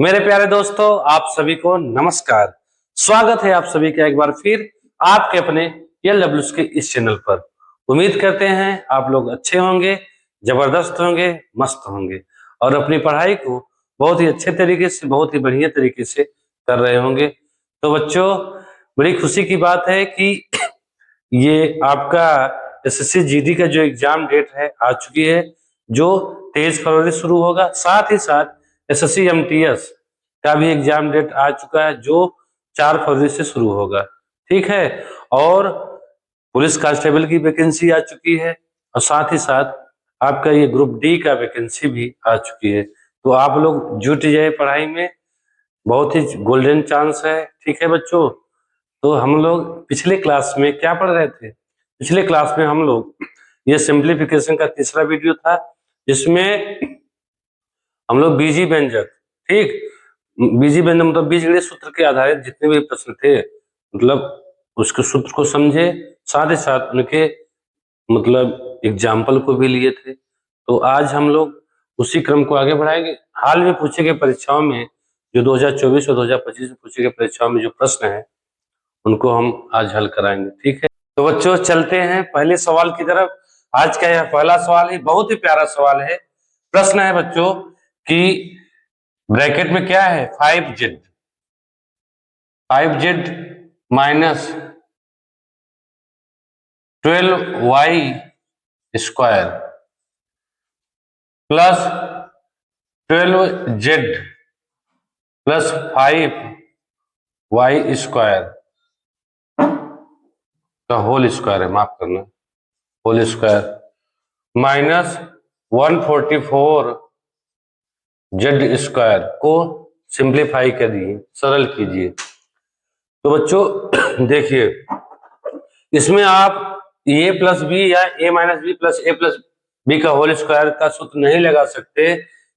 मेरे प्यारे दोस्तों, आप सभी को नमस्कार। स्वागत है आप सभी का एक बार फिर आपके अपने LWS के इस चैनल पर। उम्मीद करते हैं आप लोग अच्छे होंगे, जबरदस्त होंगे, मस्त होंगे और अपनी पढ़ाई को बहुत ही अच्छे तरीके से, बहुत ही बढ़िया तरीके से कर रहे होंगे। तो बच्चों, बड़ी खुशी की बात है कि ये आपका SSC GD का जो एग्जाम डेट है आ चुकी है, जो 23 फरवरी शुरू होगा। साथ ही साथ SSC MTS का भी एग्जाम डेट आ चुका है, जो 4 फरवरी से शुरू होगा। ठीक है। और पुलिस कांस्टेबल की वैकेंसी आ चुकी है और साथ ही साथ आपका ये ग्रुप D का वैकेंसी भी आ चुकी है। तो आप लोग जुट जाए पढ़ाई में, बहुत ही गोल्डन चांस है। ठीक है बच्चों। तो हम लोग पिछले क्लास में क्या पढ़ रहे थे? पिछले क्लास में हम लोग ये सिंप्लीफिकेशन का तीसरा वीडियो था, जिसमें हम लोग बीजी व्यंजक, ठीक, बीजी व्यंजक मतलब बीजगणित सूत्र के आधारित जितने भी प्रश्न थे, मतलब उसके सूत्र को समझे, साथ ही साथ उनके मतलब एग्जाम्पल को भी लिए थे। तो आज हम लोग उसी क्रम को आगे बढ़ाएंगे। हाल में पूछे गए परीक्षाओं में, जो 2024 और 2025 में पूछे गए परीक्षाओं में जो प्रश्न है, उनको हम आज हल कराएंगे। ठीक है। तो बच्चों, चलते हैं पहले सवाल की तरफ। आज का यह पहला सवाल है, बहुत ही प्यारा सवाल है। प्रश्न है बच्चों कि ब्रैकेट में क्या है, 5z minus 12y square plus 12z plus 5y square का होल स्क्वायर है, माफ करना, whole square minus 144z square को सिंप्लीफाई करिए, सरल कीजिए। तो बच्चों देखिए, इसमें आप a प्लस बी या a minus B plus a plus B का होल स्क्वायर का सूत्र नहीं लगा सकते,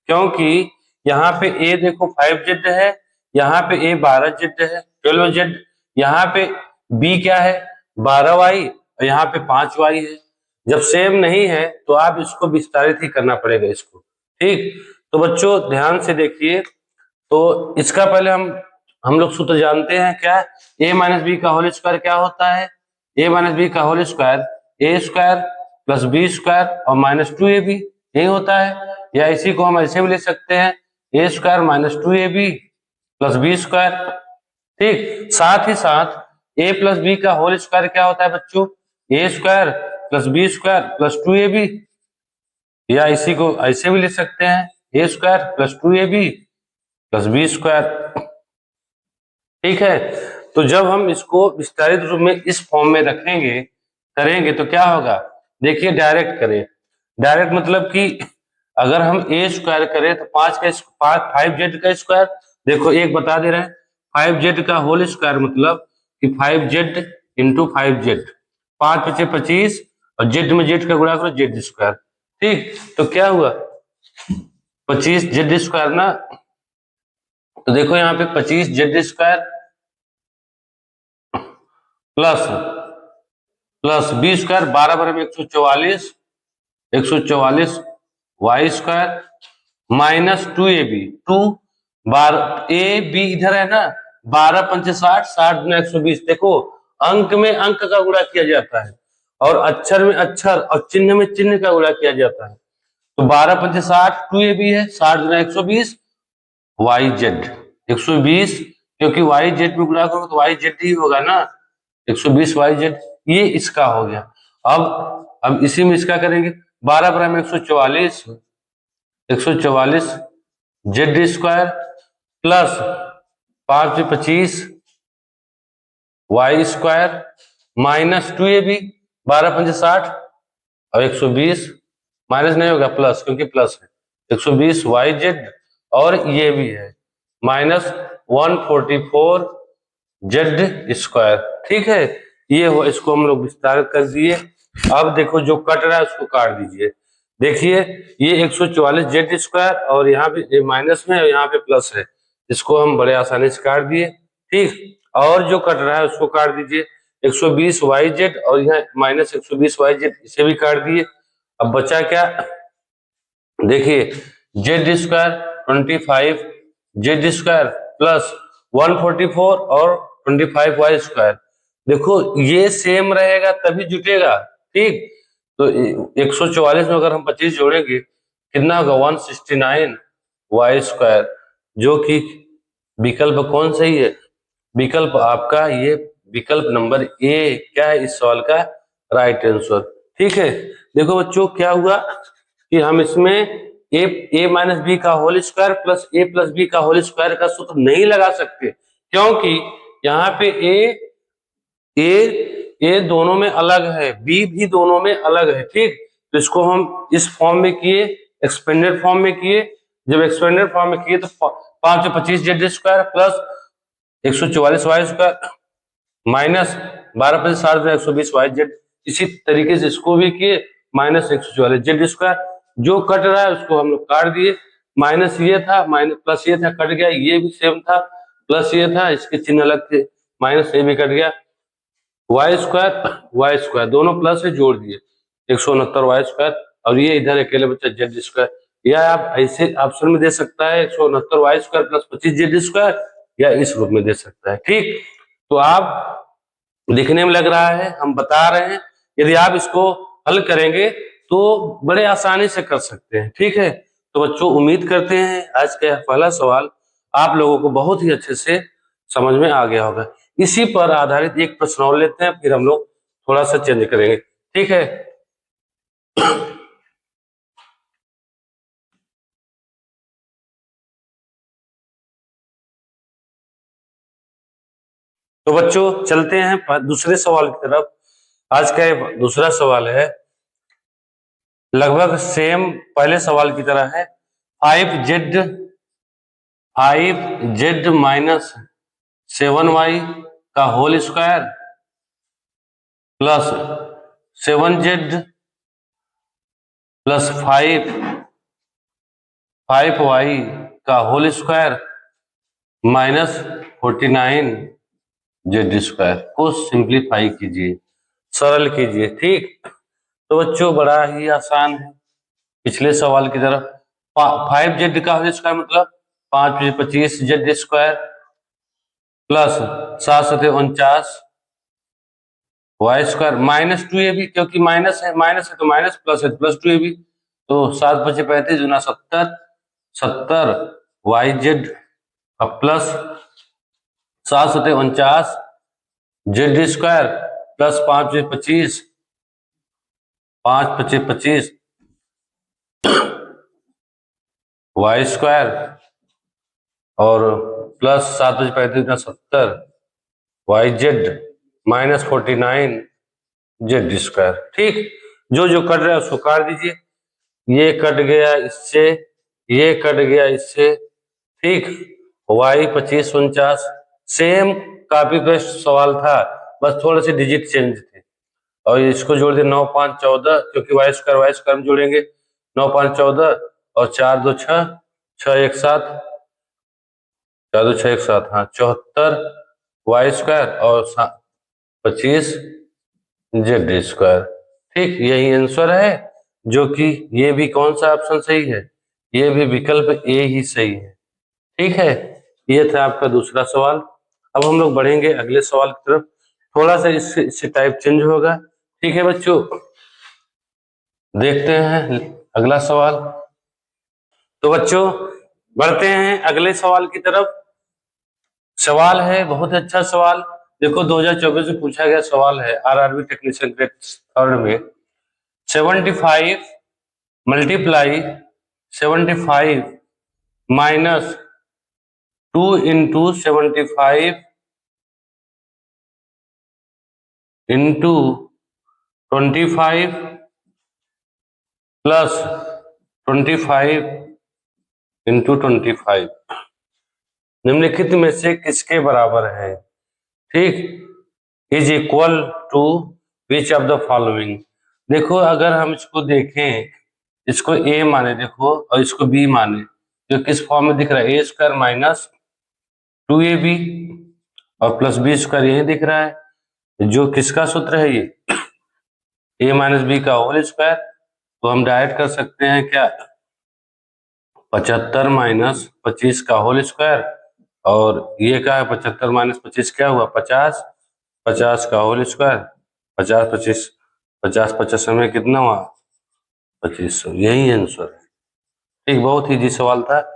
क्योंकि यहाँ पे a देखो 5z है, यहाँ पे a 12z है, 12z, यहाँ पे b क्या है 12y और यहाँ पे 5y है। जब सेम नहीं है तो आप इसको विस्तारित ही करना पड़ेगा इसको। ठीक। तो बच्चों ध्यान से देखिए, तो इसका पहले हम लोग सूत्र जानते हैं क्या, a माइनस बी का होल स्क्वायर क्या होता है, a माइनस बी का whole square a square plus B square और माइनस 2ab, यही होता है। या इसी को हम ऐसे भी लिख सकते हैं, a square minus 2ab plus B square. ठीक। साथ ही साथ a प्लस बी का होल स्क्वायर क्या होता है बच्चों, a square plus B square plus 2ab, या इसी को ऐसे भी लिख सकते हैं, a square plus 2ab plus B square. ठीक है। तो जब हम इसको विस्तारित रूप में इस फॉर्म में रखेंगे, करेंगे तो क्या होगा, देखिए डायरेक्ट करें। डायरेक्ट मतलब कि अगर हम a स्क्वायर करें तो 5z का स्क्वायर, देखो एक बता दे रहे हैं, 5z का होल स्क्वायर मतलब कि 5z इंटू 5z, 5 × 25 और z में z का गुणा करो z स्क्वायर। ठीक। तो क्या हुआ 25z स्क्वायर ना, तो देखो यहाँ पे 25z square plus B square 12 में 144 वाई स्क्वायर माइनस 2ab, 2 इधर है ना, 12 पंचे 60, 60 गुना 120। देखो अंक में अंक का गुणा किया जाता है और अक्षर में अक्षर और चिन्ह में चिन्ह का गुणा किया जाता है। तो 12 पंचे 60, 2ab है, 60 गुना 120 वाई जेड 120, क्योंकि वाई जेड में गुणा करोगे तो वाई जेड ही होगा ना, 120 वाई जेड। ये इसका हो गया। अब इसी में इसका करेंगे, 12 में 144 Z square plus 5 × 25 Y square minus 2ab, 12 पंचे 60 और 120, माइनस नहीं होगा प्लस, क्योंकि प्लस है, 120 वाई जेड और ये भी है माइनस 144 जेड स्क्वायर। ठीक है। ये हो, इसको हम लोग विस्तारित कर दिए। अब देखो जो कट रहा है उसको काट दीजिए। देखिए ये 144 जेड स्क्वायर और यहाँ पे माइनस में और यहाँ पे प्लस है, इसको हम बड़े आसानी से काट दिए। ठीक। और जो कट रहा है उसको काट दीजिए, 120 वाई जेड और यहाँ माइनस 120 वाई जेड, इसे भी काट दिए। अब बचा क्या, देखिए Z square 25 Z square plus 144 और 25 वाई स्क्वायर। देखो ये सेम रहेगा तभी जुटेगा, ठीक। तो 144 में अगर हम 25 जोड़ेंगे कितना होगा, 169 वाई स्क्वायर, जो कि विकल्प कौन सही है, विकल्प आपका ये विकल्प नंबर ए क्या है इस सवाल का राइट आंसर, ठीक है। देखो बच्चों क्या हुआ कि हम इसमें ए माइनस बी का होल स्क्वायर प्लस ए प्लस बी का होल स्क्वायर का सूत्र नहीं लगा सकते, क्योंकि यहाँ पे ए दोनों में अलग है, बी भी दोनों में अलग है, ठीक। तो इसको हम इस फॉर्म में किए, एक्सपेंडेड फॉर्म में किए। जब एक्सपेंडेड फॉर्म में किए तो 5 Z square plus 144 Y square minus 12 + 7 = 120 Y Z, इसी तरीके से इसको भी किए, माइनस 144 जेड स्क्वायर। जो कट रहा है उसको हम लोग काट दिए, माइनस ये था माइनस प्लस ये था कट गया, ये भी सेम था प्लस ये था, इसके चिन्ह अलग थे, माइनस ये भी कट गया, वाई स्क्वायर दोनों प्लस से जोड़ दिए 169 वाई स्क्वायर, और ये इधर अकेले बच्चा जेड स्क्वायर। या आप ऐसे ऑप्शन में दे सकता है 169 Y square plus 25 Z square, या इस रूप में दे सकता है, ठीक। तो आप दिखने में लग रहा है हम बता रहे हैं, यदि आप इसको हल करेंगे तो बड़े आसानी से कर सकते हैं, ठीक है। तो बच्चों उम्मीद करते हैं आज का पहला सवाल आप लोगों को बहुत ही अच्छे से समझ में आ गया होगा। इसी पर आधारित एक प्रश्न और लेते हैं, फिर हम लोग थोड़ा सा चेंज करेंगे, ठीक है। तो बच्चों चलते हैं दूसरे सवाल की तरफ। आज का दूसरा सवाल है लगभग सेम पहले सवाल की तरह है। 5z माइनस 7y का whole square plus 7z plus 5y का whole square minus 49 Z square को सिंप्लीफाई कीजिए, सरल कीजिए, ठीक। तो बच्चों बड़ा ही आसान है, पिछले सवाल की तरफ 5z का होल स्क्वायर मतलब 5×25 Z square plus 7×7 = 49 Y square minus 2ab, क्योंकि माइनस है तो माइनस, प्लस है प्लस 2ab, तो 7×5 = 35 × 70 70 Y Z plus 7×7 = 49 Z square plus 5×25 5×25 Y square और plus 7×35 × 70 Y Z minus 49 Z square, ठीक। जो जो कट रहा है उसको काट दीजिए, ये कट गया इससे, ये कट गया इससे, ठीक। वाई 25 49 सेम कॉपी पेस्ट सवाल था, बस थोड़े से डिजिट चेंज थे। और इसको जोड़ दिए 9 5 14, क्योंकि वाई स्क्वायर में जोड़ेंगे 9 5 14 और 4 2 6 6 1 7 4 2 6 1 7, हाँ 74 वाई स्क्वायर और 25 जेड स्क्वायर, ठीक। यही आंसर है, जो कि ये भी कौन सा ऑप्शन सही है, ये भी विकल्प ए ही सही है, ठीक है। ये था आपका दूसरा सवाल। अब हम लोग बढ़ेंगे अगले सवाल की तरफ, थोड़ा सा इससे टाइप चेंज होगा, ठीक है बच्चों। देखते हैं अगला सवाल। तो बच्चों बढ़ते हैं अगले सवाल की तरफ। सवाल है बहुत अच्छा सवाल, देखो 2024 में पूछा गया सवाल है आरआरबी टेक्नीशियन ग्रेड 3 में। 75 मल्टीप्लाई 75 माइनस 2 × 75 इंटू 25 प्लस 25 × 25 निम्नलिखित में से किसके बराबर है, ठीक। Is equal to which of the following. देखो अगर हम इसको देखें, इसको ए माने देखो और इसको बी माने, जो किस फॉर्म में दिख रहा है, a² माइनस 2ab और प्लस b² यही दिख रहा है, जो किसका सूत्र है, ये a माइनस बी का होल स्क्वायर। तो हम डायरेक्ट कर सकते हैं क्या, 75 माइनस 25 का होल स्क्वायर, और ये क्या है 75 माइनस 25 क्या हुआ 50, 50 का होल स्क्वायर, 50 25 50 50 में कितना हुआ 2500, यही आंसर है। ठीक, बहुत इजी सवाल था।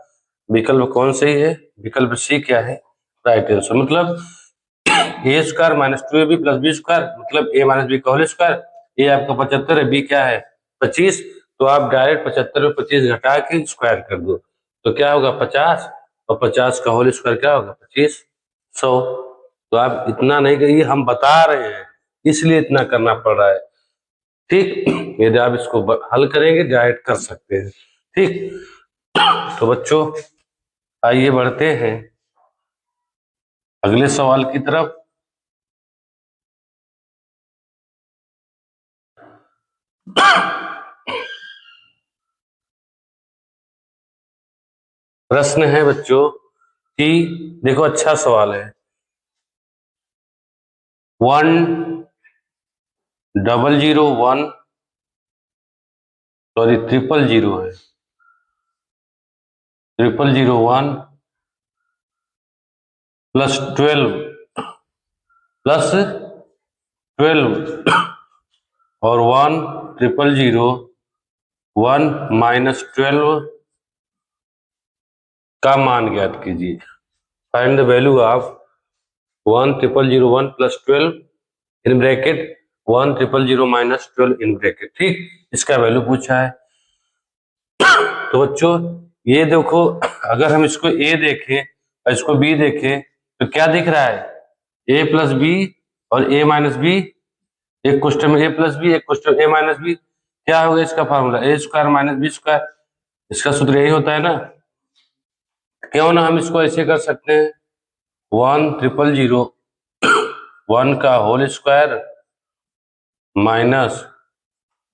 विकल्प कौन सही है, विकल्प सी क्या है राइट आंसर। मतलब A square minus 2ab plus B square, मतलब ए माइनस बी का होल स्क्वायर। ए आपका 75 है, बी क्या है 25, तो आप डायरेक्ट 75 में 25 घटा के स्क्वायर कर दो, तो क्या होगा 50, और 50 का होल स्क्वायर क्या होगा 2500। तो आप इतना नहीं करिए, हम बता रहे हैं इसलिए इतना करना पड़ रहा है। ठीक, यदि आप इसको हल करेंगे डायरेक्ट कर सकते हैं। ठीक, तो बच्चों आइए बढ़ते हैं अगले सवाल की तरफ। प्रश्न है बच्चों कि देखो अच्छा सवाल है, 1001 सॉरी 000 है, 0001 प्लस 12 प्लस 12 और 1001 माइनस 12 का मान ज्ञात कीजिए। Find the value of 1001 plus 12 in bracket 1000 minus 12 in bracket. ठीक, इसका वैल्यू पूछा है। तो बच्चों ये देखो, अगर हम इसको ए देखें और इसको बी देखें तो क्या दिख रहा है, ए प्लस बी और ए माइनस बी, एक क्वेश्चन में ए प्लस बी, एक क्वेश्चन ए माइनस बी। क्या होगा इसका फॉर्मूला, ए स्क्वायर माइनस बी स्क्वायर, इसका सूत्र यही होता है ना। क्यों ना हम इसको ऐसे कर सकते हैं, 1001 का होल स्क्वायर माइनस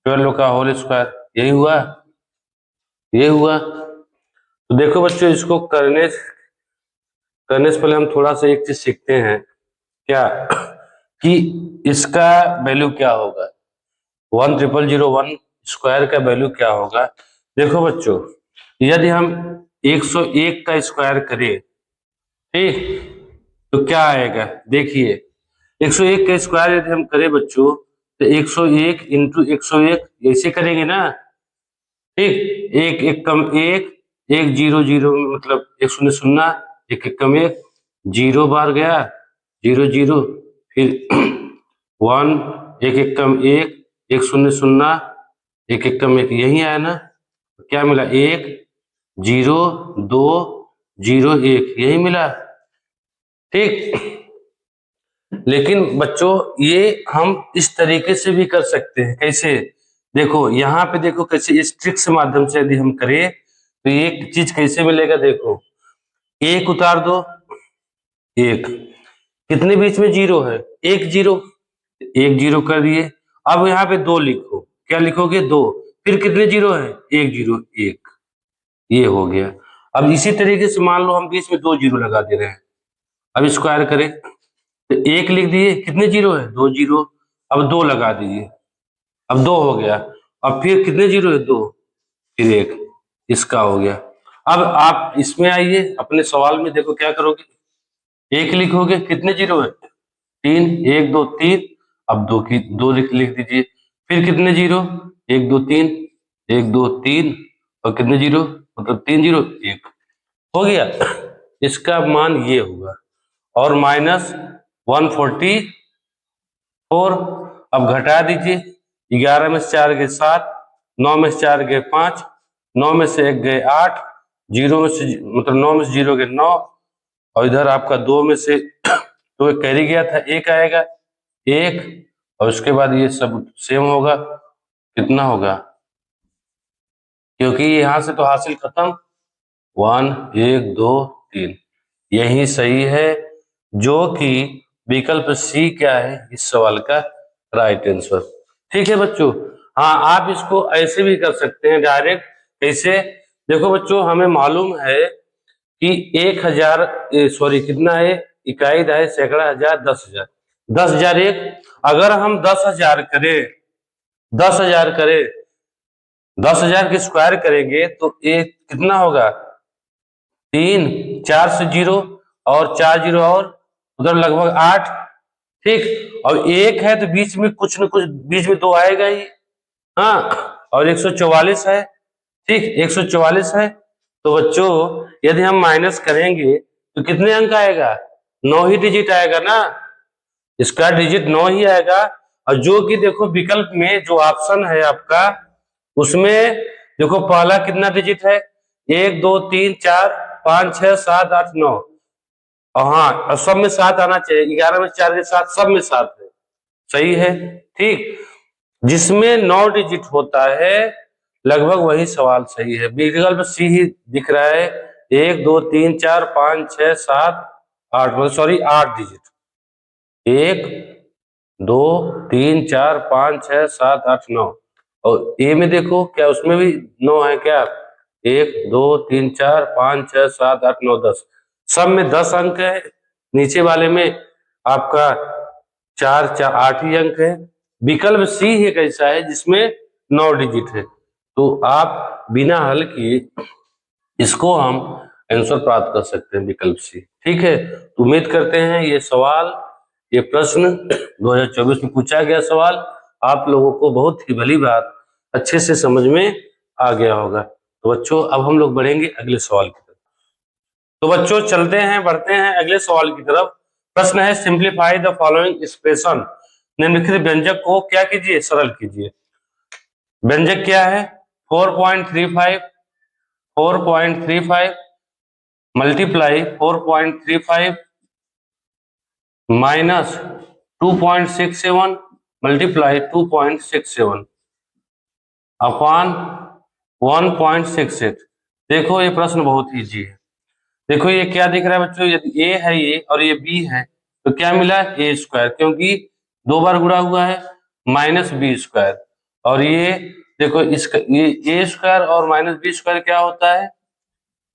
12 का होल स्क्वायर, यही हुआ, ये हुआ। तो देखो बच्चों, इसको करने करने से पहले हम थोड़ा सा एक चीज सीखते हैं, क्या कि इसका वैल्यू क्या होगा, 1001 स्क्वायर का वैल्यू क्या होगा। देखो बच्चों, यदि हम 101 का स्क्वायर करें, ठीक, तो क्या आएगा, देखिए 101 का स्क्वायर यदि हम करें बच्चों तो 101 इंटू 101 ऐसे करेंगे ना। ठीक, एक एक कम एक, एक जीरो जीरो मतलब एक शून्य शून्य, एक एक कम एक, जीरो बार गया, जीरो जीरो, फिर 1, एक एक कम एक शून्य शून्य, एक एक कम एक, यही आया ना। क्या मिला, 1 0 2 0 1, यही मिला। ठीक, लेकिन बच्चों ये हम इस तरीके से भी कर सकते हैं, कैसे, देखो यहाँ पे देखो कैसे इस ट्रिक के माध्यम से यदि हम करें तो एक चीज कैसे मिलेगा, देखो एक उतार दो, एक, कितने बीच में जीरो है, एक जीरो, एक जीरो कर दिए। अब यहाँ पे दो लिखो, क्या लिखोगे, दो, फिर कितने जीरो है, एक जीरो एक, ये हो गया। अब इसी तरीके से मान लो हम बीच में दो जीरो लगा दे रहे हैं, अब स्क्वायर करें तो एक लिख दिए, कितने जीरो है, दो जीरो, अब दो लगा दीजिए, अब दो हो गया, अब फिर कितने जीरो है, दो, फिर एक, इसका हो गया। अब आप इसमें आइए अपने सवाल में, देखो क्या करोगे, एक लिखोगे, कितने जीरो है, तीन, एक दो तीन, अब दो की दो लिख दीजिए, फिर कितने जीरो, एक दो तीन, एक दो तीन, और कितने जीरो, मतलब तीन जीरो एक, हो गया। इसका मान ये होगा, और माइनस 144, अब घटा दीजिए, 11 में से 4 गए 7, 9 में से 4 गए 5, 9 में से 1 गए 8, जीरो में से मतलब 9 में से जीरो गए 9, और इधर आपका 2 में से तो कैरी गया था, एक आएगा, एक, और उसके बाद ये सब सेम होगा, कितना होगा, क्योंकि यहाँ से तो हासिल खत्म, 1 1 2 3, यही सही है, जो कि विकल्प सी क्या है इस सवाल का राइट आंसर। ठीक है बच्चों, हाँ आप इसको ऐसे भी कर सकते हैं डायरेक्ट, कैसे, देखो बच्चों हमें मालूम है कि 1000 सॉरी कितना है, इकाई दहाई सैकड़ा हजार 10,000, 10,000 एक, अगर हम 10,000 करें, 10,000 करें 10,000 की स्क्वायर करेंगे तो एक कितना होगा, 3, 4 से 0 और 4 0 और उधर लगभग 8, ठीक। और एक है तो बीच में कुछ न कुछ बीच में 2 आएगा ही, हाँ। और 144 है, ठीक, 144 है। तो बच्चों यदि हम माइनस करेंगे तो कितने अंक आएगा, 9 ही डिजिट आएगा ना, इसका डिजिट 9 ही आएगा। और जो कि देखो विकल्प में जो ऑप्शन है आपका, उसमें देखो पहला कितना डिजिट है, 1 2 3 4 5 6 7 8 9, और हाँ, और सब में 7 आना चाहिए, 11 में 4 के 7, सब में 7 है, सही है, ठीक। जिसमें 9 डिजिट होता है लगभग वही सवाल सही है। विकल्प सी ही दिख रहा है, 1 2 3 4 5 6 7 8, मतलब सॉरी 8 डिजिट, 1 2 3 4 5 6 7 8 9। और ए में देखो क्या उसमें भी 9 है क्या, 1 2 3 4 5 6 7 8 9 10, सब में 10 अंक है। नीचे वाले में आपका 4 4 8 ही अंक है। विकल्प सी एक ऐसा है जिसमें 9 डिजिट है। तो आप बिना हल किए इसको हम आंसर प्राप्त कर सकते हैं, विकल्प सी, ठीक है। तो उम्मीद करते हैं ये सवाल, ये प्रश्न 2024 में पूछा गया सवाल आप लोगों को बहुत ही भली बात अच्छे से समझ में आ गया होगा। तो बच्चों अब हम लोग बढ़ेंगे अगले सवाल की तरफ। तो बच्चों चलते हैं, बढ़ते हैं अगले सवाल की तरफ। प्रश्न है सिंप्लीफाई द फॉलोइंग एक्सप्रेशन, निम्नलिखित व्यंजक को क्या कीजिए, सरल कीजिए। व्यंजक क्या है, 4.35 मल्टीप्लाई 4.35 माइनस 2.67 मल्टीप्लाई 2.67 अपॉन 1.68। देखो ये प्रश्न बहुत इजी है। देखो ये क्या दिख रहा है बच्चों, यदि ए है ये और ये बी है तो क्या मिला, ए स्क्वायर, क्योंकि 2 बार गुणा हुआ है, माइनस बी स्क्वायर। और ये देखो इसका ये ए स्क्वायर और माइनस बी स्क्वायर क्या होता है,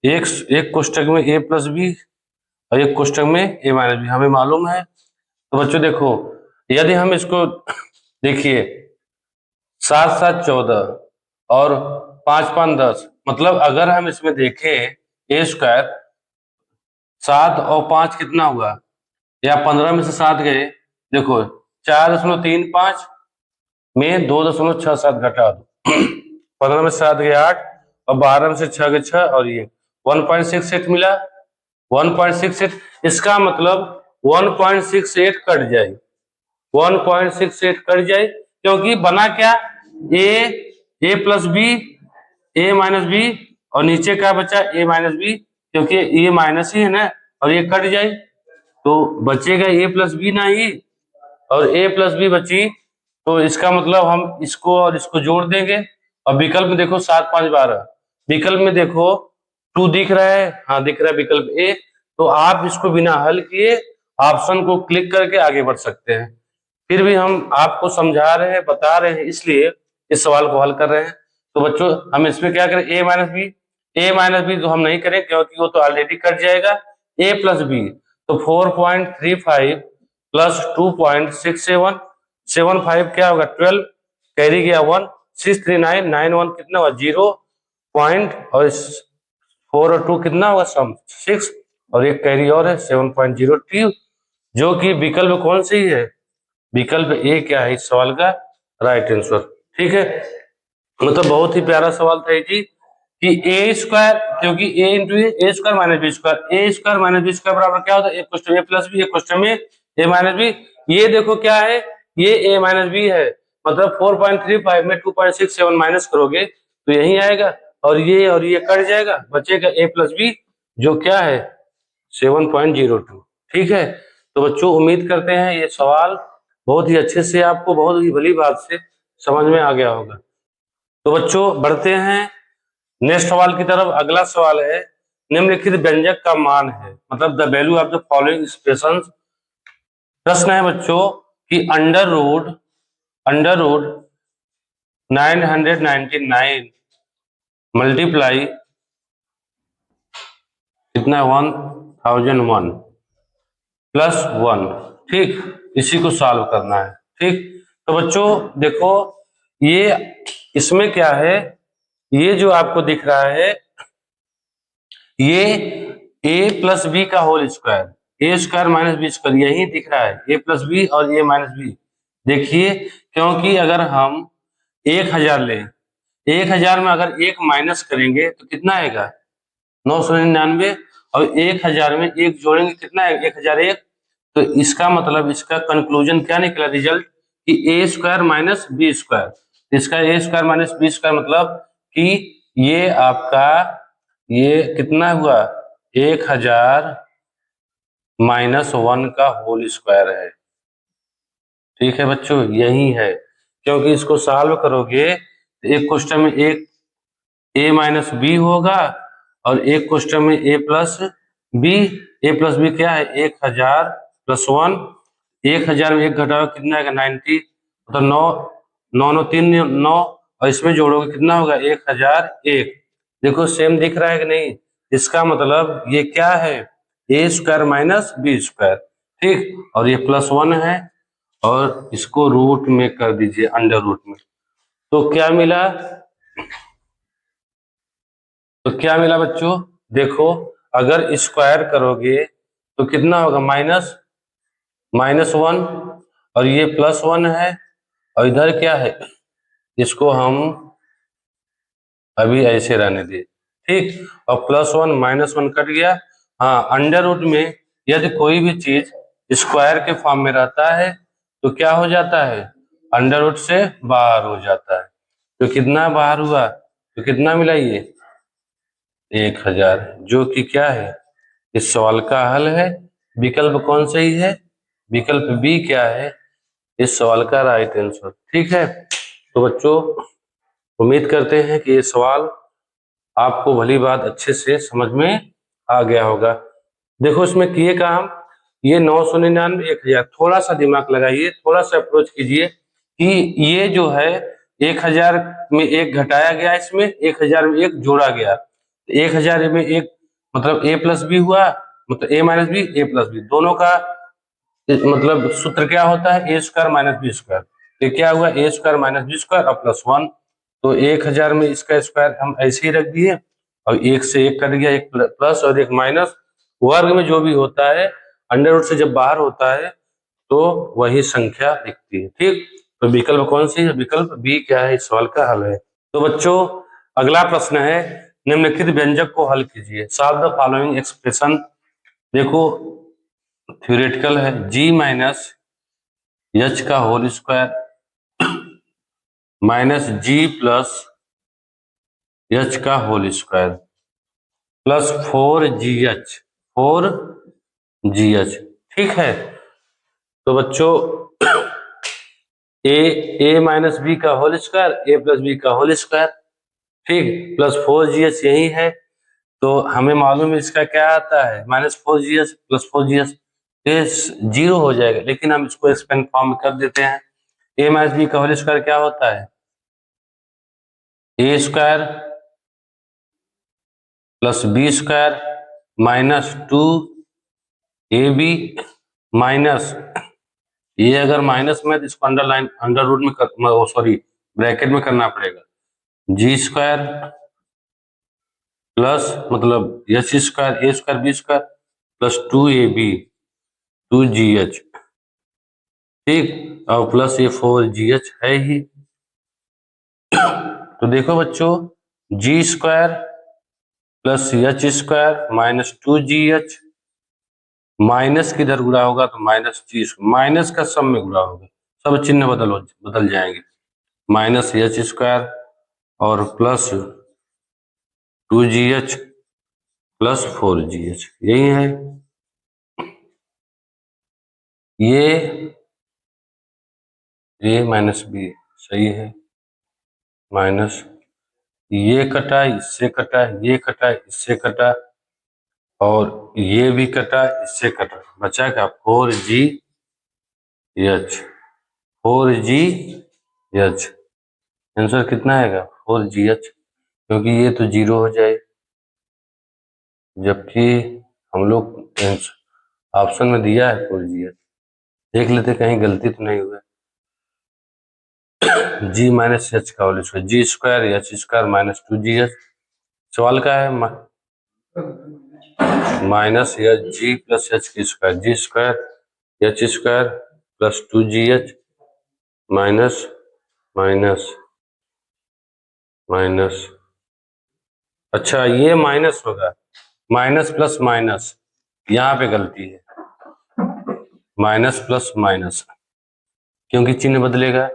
एक कोष्टक में ए प्लस बी और एक कोष्टक में ए माइनस बी, हमें मालूम है। तो बच्चों देखो यदि हम इसको देखिए 7 7 14 और 5 5 10, मतलब अगर हम इसमें देखें ए स्क्वायर, 7 और 5 कितना हुआ, या 15 में से 7 गए, देखो 4.35 में 2.67 घटा दो 15 में से 7 गए 8 और 12 में से 6 गए 6 और ये 1.68 मिला, 1.68। इसका मतलब 1.68 कट जाए, 1.68 कट जाए, क्योंकि बना क्या, ए प्लस बी, ए माइनस बी, और नीचे क्या बचा, ए माइनस बी, क्योंकि ये माइनस ही है ना, और ये कट जाए तो बचेगा ए प्लस बी ना ही, और ए प्लस बी बची, तो इसका मतलब हम इसको और इसको जोड़ देंगे। और विकल्प में देखो 7 5 12, विकल्प में देखो 2 दिख रहा है, हाँ दिख रहा है विकल्प ए। तो आप इसको बिना हल किए ऑप्शन को क्लिक करके आगे बढ़ सकते हैं। फिर भी हम आपको समझा रहे हैं, बता रहे हैं, इसलिए इस सवाल को हल कर रहे हैं। तो बच्चों हम इसमें क्या करें, ए माइनस बी तो हम नहीं करें क्योंकि वो तो ऑलरेडी कट जाएगा, ए प्लस बी। तो 4.35 प्लस 2.67, 75 क्या होगा 12, कैरी गया 1, 639 91 कितना हुआ 0 पॉइंट, और 4 और 2 कितना होगा सम 6, और एक कैरी और है 7.02, जो कि विकल्प कौन सी है, विकल्प ए क्या है इस सवाल का राइट आंसर, ठीक है। मतलब बहुत ही प्यारा सवाल था जी, कि ए स्क्वायर, क्योंकि ए into A square minus B square, A square minus B square बराबर क्या होता है, एक क्वेश्चन ए प्लस बी, एक क्वेश्चन में ए माइनस बी। ये देखो क्या है, ये ए माइनस बी है, मतलब 4.35 में 2.67 माइनस करोगे तो यही आएगा, और ये कट जाएगा, बचेगा ए प्लस बी जो क्या है 7.02, ठीक है। तो बच्चों उम्मीद करते हैं ये सवाल बहुत ही अच्छे से आपको बहुत ही भली बात से समझ में आ गया होगा। तो बच्चों बढ़ते हैं नेक्स्ट सवाल की तरफ। अगला सवाल है निम्नलिखित व्यंजक का मान है, मतलब the value of the following expressions. प्रश्न है बच्चों कि अंडर रूट 999 मल्टीप्लाई कितना 1001 प्लस 1, ठीक, इसी को सॉल्व करना है, ठीक। तो बच्चों देखो ये इसमें क्या है, ये जो आपको दिख रहा है ये ए प्लस बी का whole square, A square minus B square यही दिख रहा है, ए प्लस बी और ए माइनस बी। देखिए क्योंकि अगर हम 1000 लें, 1000 में अगर एक माइनस करेंगे तो कितना आएगा 999, और 1000 में एक जोड़ेंगे कितना आएगा 1001। तो इसका मतलब इसका कंक्लूजन क्या निकला रिजल्ट कि A square minus B square. इसका ए स्क्वायर माइनस बी स्क्वायर मतलब कि ये आपका ये कितना हुआ 1000 माइनस 1 का होल स्क्वायर है। ठीक है बच्चों, यही है, क्योंकि इसको सॉल्व करोगे तो एक क्वेश्चन में एक ए माइनस बी होगा और एक क्वेश्चन में ए प्लस बी। ए प्लस बी क्या है 1000 प्लस 1, 1000 में एक घटाओ कितना आएगा 90, तो 9 9 9 3 9, और इसमें जोड़ोगे कितना होगा 1001। देखो सेम दिख रहा है कि नहीं, इसका मतलब ये क्या है A square minus B square. ठीक, और ये प्लस 1 है और इसको रूट में कर दीजिए अंडर रूट में, तो क्या मिला, तो क्या मिला बच्चों देखो, अगर स्क्वायर करोगे तो कितना होगा माइनस 1, और ये प्लस 1 है, और इधर क्या है इसको हम अभी ऐसे रहने दिए। ठीक, और प्लस 1 माइनस 1 कट गया। हाँ, अंडर रूट में यदि कोई भी चीज स्क्वायर के फॉर्म में रहता है तो क्या हो जाता है अंडर रूट से बाहर हो जाता है। तो कितना बाहर हुआ, तो कितना मिला ये 1000, जो कि क्या है इस सवाल का हल है। विकल्प कौन सही है, विकल्प बी क्या है इस सवाल का राइट आंसर। ठीक है, तो बच्चों उम्मीद करते हैं कि ये सवाल आपको भली बात अच्छे से समझ में आ गया होगा। देखो इसमें किए काम, ये 999 1000, थोड़ा सा दिमाग लगाइए, थोड़ा सा अप्रोच कीजिए कि ये जो है 1000 में एक घटाया गया, इसमें 1000 में एक जोड़ा गया, 1000 में एक मतलब ए प्लस बी हुआ, मतलब A minus B A plus B दोनों का मतलब सूत्र क्या होता है A square minus B square. तो क्या हुआ ए स्क्वायर माइनस बी स्क्वायर और प्लस 1, तो 1000 में इसका स्क्वायर हम ऐसे ही रख दिए, और एक से एक कट गया, एक प्लस और एक माइनस, वर्ग में जो भी होता है अंडर रूट से जब बाहर होता है तो वही संख्या दिखती है। ठीक, तो विकल्प कौन सी है, विकल्प बी क्या है इस सवाल का हल है। तो बच्चों अगला प्रश्न है, निम्नलिखित व्यंजक को हल कीजिए, सॉल्व द फॉलोइंग एक्सप्रेशन। देखो थ्योरेटिकल है, जी माइनस एच का whole square minus G plus H का whole square plus 4GH 4GH। ठीक है, तो बच्चों ए माइनस बी का whole square A plus B का होल स्क्वायर, ठीक, प्लस 4GH यही है, तो हमें मालूम है इसका क्या आता है -4GH प्लस 4GH, ये जीरो हो जाएगा, लेकिन हम इसको एक्सपेंड फॉर्म में कर देते हैं। ए माइनस बी का होल स्क्वायर क्या होता है A square plus B square minus 2AB minus, ये अगर माइनस में तो इसको अंडरलाइन अंडर रूट में सॉरी ब्रैकेट में करना पड़ेगा, जी स्क्वायर प्लस मतलब H square A square B square plus 2AB 2GH। ठीक, और प्लस ये 4GH है ही। तो देखो बच्चों G square plus H square minus 2GH, minus किधर गुणा होगा तो माइनस जी, माइनस का सब में गुणा होगा, सब चिन्ह बदल जाएंगे, माइनस एच स्क्वायर और प्लस 2GH प्लस 4GH, यही है। ये ए माइनस बी सही है, माइनस ये कटा इससे कटा ये कटा इससे कटा और ये भी कटा इससे कटा, बचा क्या 4GH 4GH। आंसर कितना आएगा 4GH, क्योंकि ये तो जीरो हो जाए, जबकि हम लोग ऑप्शन में दिया है 4GH। देख लेते कहीं गलती तो नहीं हुआ। जी माइनस एच का whole square, G square H square minus 2GH। सवाल का है minus H G plus H की square, G square H square plus 2GH minus minus minus. अच्छा ये माइनस होगा, माइनस प्लस माइनस, यहाँ पे गलती है, माइनस प्लस माइनस, क्योंकि चिन्ह बदलेगा।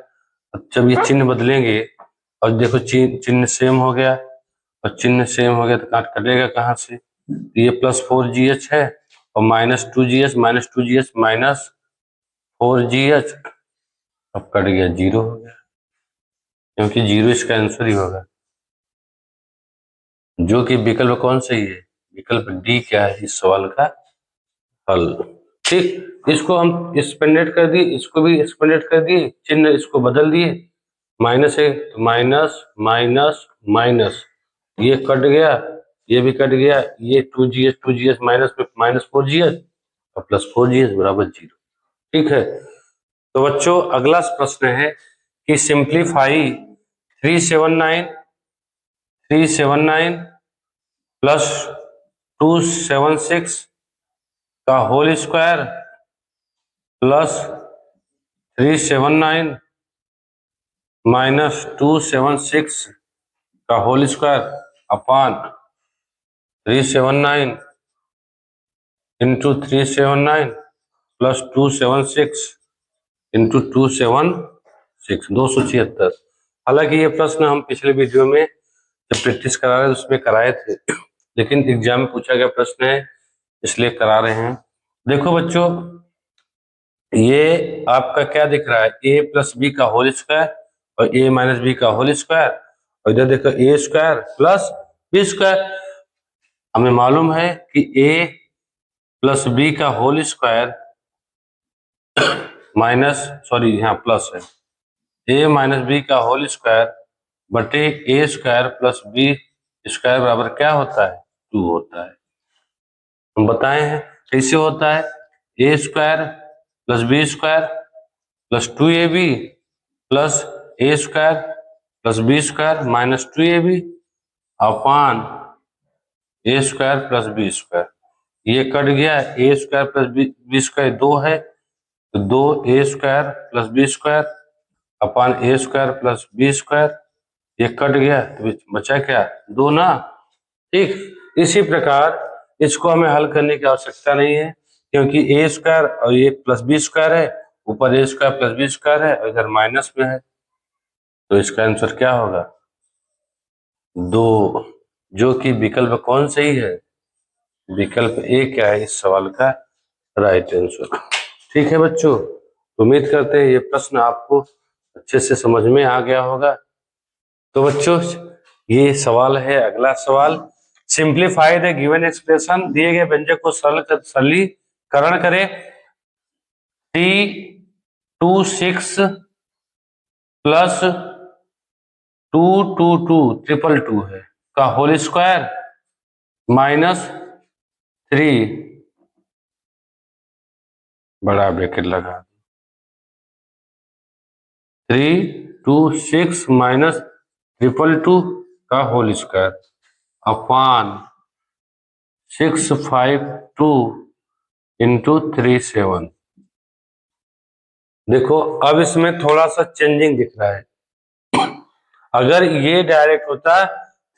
अब जब ये चिन्ह बदलेंगे और देखो चिन्ह सेम हो गया, और चिन्ह सेम हो गया तो काट कटेगा कहाँ से, तो ये प्लस 4GH है और minus 2GH, minus 2GH minus 4GH, अब कट गया, जीरो हो गया, क्योंकि जीरो इसका आंसर ही होगा, जो कि विकल्प कौन सही है, विकल्प डी क्या है इस सवाल का हल। ठीक, इसको हम एक्सपेंडेड कर दिए, इसको भी एक्सपेंडेड कर दिए, चिन्ह इसको बदल दिए, माइनस है तो माइनस माइनस माइनस, ये कट गया, ये भी कट गया, ये 2GH माइनस में माइनस 4GH और प्लस 4GH बराबर जीरो। ठीक है, तो बच्चों अगला प्रश्न है कि सिंप्लीफाई 379 प्लस 276 का होल स्क्वायर प्लस 379 माइनस 276 का whole square upon 379 into 379 plus 276 into 276, 276। हालांकि ये प्रश्न हम पिछले वीडियो में जब प्रैक्टिस करा रहे थे उसमें कराए थे, लेकिन एग्जाम में पूछा गया प्रश्न है इसलिए करा रहे हैं। देखो बच्चों, ये आपका क्या दिख रहा है, ए प्लस बी का होल स्क्वायर और ए माइनस बी का होल स्क्वायर, और इधर देखो A square plus B square. हमें मालूम है कि ए प्लस बी का होल स्क्वायर माइनस, सॉरी यहाँ प्लस है, ए माइनस बी का होल स्क्वायर बटे ए स्क्वायर प्लस बी स्क्वायर बराबर क्या होता है, 2 होता है। हम बताए हैं कैसे होता है, A square plus B square plus 2ab plus A square plus B square minus 2ab अपान A square plus B square. ये कट गया, A square plus B square 2 है, तो 2a square plus B square अपान A square plus B square, ये कट गया तो बचा क्या, 2 ना। ठीक, इसी प्रकार इसको हमें हल करने की आवश्यकता नहीं है, क्योंकि ए स्क्वायर और ये प्लस बी स्क्वायर है, ऊपर ए स्क्वायर प्लस बी स्क्वायर है और इधर माइनस में है, तो इसका आंसर क्या होगा, 2, जो कि विकल्प कौन सही है, विकल्प ए क्या है इस सवाल का राइट आंसर। ठीक है बच्चों, उम्मीद करते हैं ये प्रश्न आपको अच्छे से समझ में आ गया होगा। तो बच्चों ये सवाल है, अगला सवाल, सिंप्लीफाई द गिवन एक्सप्रेशन, दिए गए व्यंजक को सरलीकरण करें। 326 प्लस 222 है का होल स्क्वायर माइनस 3, बड़ा ब्रैकेट लगा, 326 माइनस 222 का होल स्क्वायर अपान 652 इंटू 37। देखो अब इसमें थोड़ा सा चेंजिंग दिख रहा है, अगर ये डायरेक्ट होता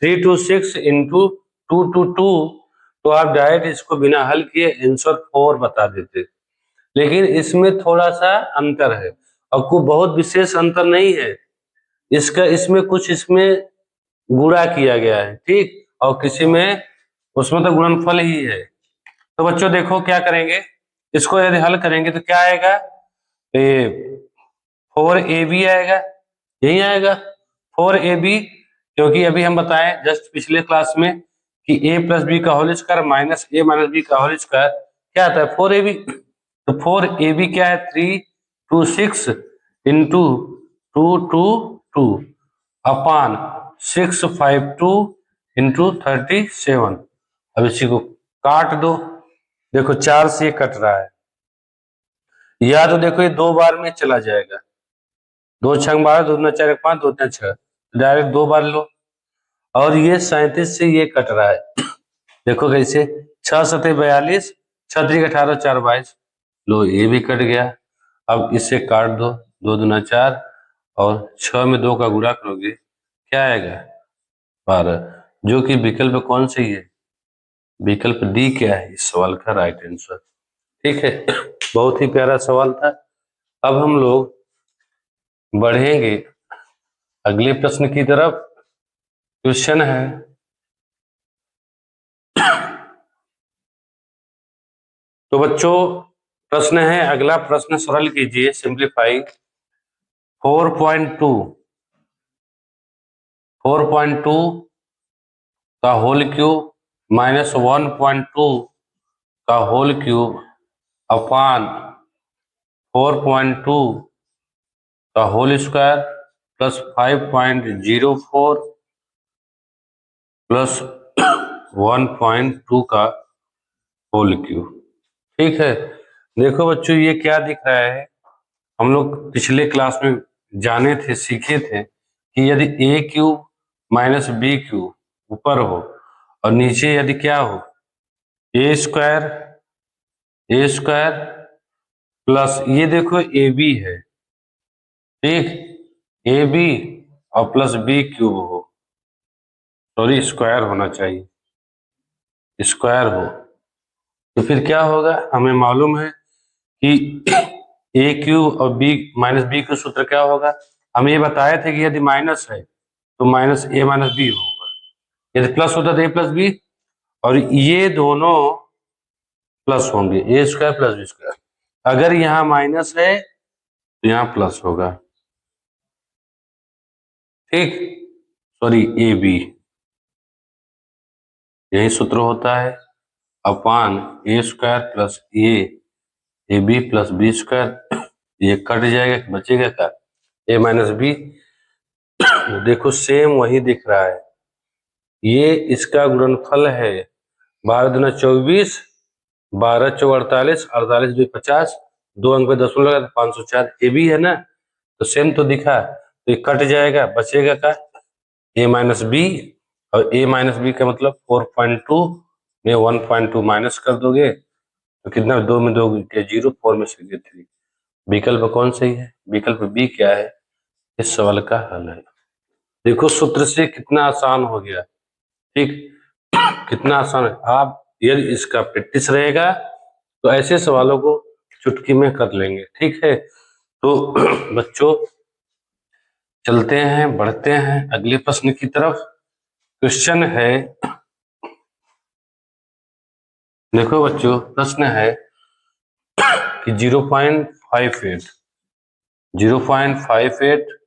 326 इंटू 222 तो आप डायरेक्ट इसको बिना हल किए आंसर 4 बता देते, लेकिन इसमें थोड़ा सा अंतर है, और को बहुत विशेष अंतर नहीं है, इसका इसमें कुछ इसमें गुणा किया गया है, ठीक, और किसी में उसमें तो गुणनफल ही है। तो बच्चों देखो क्या करेंगे, इसको यदि हल करेंगे तो क्या आएगा, 4ab आएगा, यही आएगा 4ab, क्योंकि अभी हम बताएं जस्ट पिछले क्लास में कि a प्लस बी का whole square minus a minus B का होल स्क्वायर क्या आता है, 4ab। तो 4ab क्या है, 326 इंटू 222 अपान 652 इंटू 37। अब इसी को काट दो, देखो 4 से ये कट रहा है, या तो देखो ये 2 बार में चला जाएगा, 2 छंग 12, 2 दूना 4, 1 5, 2 3 6, डायरेक्ट 2 बार लो। और ये 37 से ये कट रहा है, देखो कैसे, 6 7 42, 6 3 18, 4 22, लो ये भी कट गया। अब इसे काट दो, 2 दूना 4 और 6 में 2 का गुणा करोगे क्या आएगा, 12, जो कि विकल्प कौन सी है, विकल्प डी क्या है इस सवाल का राइट आंसर। ठीक है, बहुत ही प्यारा सवाल था। अब हम लोग बढ़ेंगे अगले प्रश्न की तरफ। क्वेश्चन है, तो बच्चों प्रश्न है, अगला प्रश्न सरल कीजिए, सिंप्लीफाई। 4.2 का होल क्यूब माइनस 1.2 का होल क्यूब अपान 4.2 का होल स्क्वायर प्लस 5.04 प्लस 1.2 का होल क्यूब। ठीक है, देखो बच्चों ये क्या दिख रहा है, हम लोग पिछले क्लास में जाने थे, सीखे थे कि यदि ए क्यूब माइनस बी क्यूब ऊपर हो और नीचे यदि क्या हो, ए स्क्वायर प्लस ये देखो ए बी है, ठीक, ए बी और प्लस बी क्यूब हो, सॉरी स्क्वायर होना चाहिए, स्क्वायर हो, तो फिर क्या होगा, हमें मालूम है कि ए क्यूब और बी माइनस बी का सूत्र क्या होगा, हम ये बताए थे कि यदि माइनस है तो माइनस ए माइनस बी होगा, यदि प्लस होता तो ए प्लस बी, और ये दोनों प्लस होंगे, ए स्क्वायर प्लस बी स्क्वायर। अगर यहाँ माइनस है तो यहाँ प्लस होगा, ठीक, सॉरी ए बी, यही सूत्र होता है, अपान A square plus A B plus B square, ये कट जाएगा, बचेगा क्या, ए माइनस बी। देखो सेम वही दिख रहा है, ये इसका गुणनफल है, 12 दूना 24, 12 चौ 48, 48 2 50, 2 अंक पे दशमलव लगा 504, ए बी है ना, तो सेम तो दिखा, तो ये कट जाएगा, बचेगा का ए माइनस बी, और ए माइनस बी का मतलब 4.2 में 1.2 माइनस कर दोगे तो कितना, 2 में 2 के 0, 4 में से 3, विकल्प कौन सही है, विकल्प बी क्या है इस सवाल का हल है। देखो सूत्र से कितना आसान हो गया, ठीक, कितना आसान है। आप यदि इसका प्रैक्टिस रहेगा तो ऐसे सवालों को चुटकी में कर लेंगे, ठीक है। तो बच्चों चलते हैं, बढ़ते हैं अगले प्रश्न की तरफ। क्वेश्चन है, देखो बच्चों प्रश्न है कि 0.58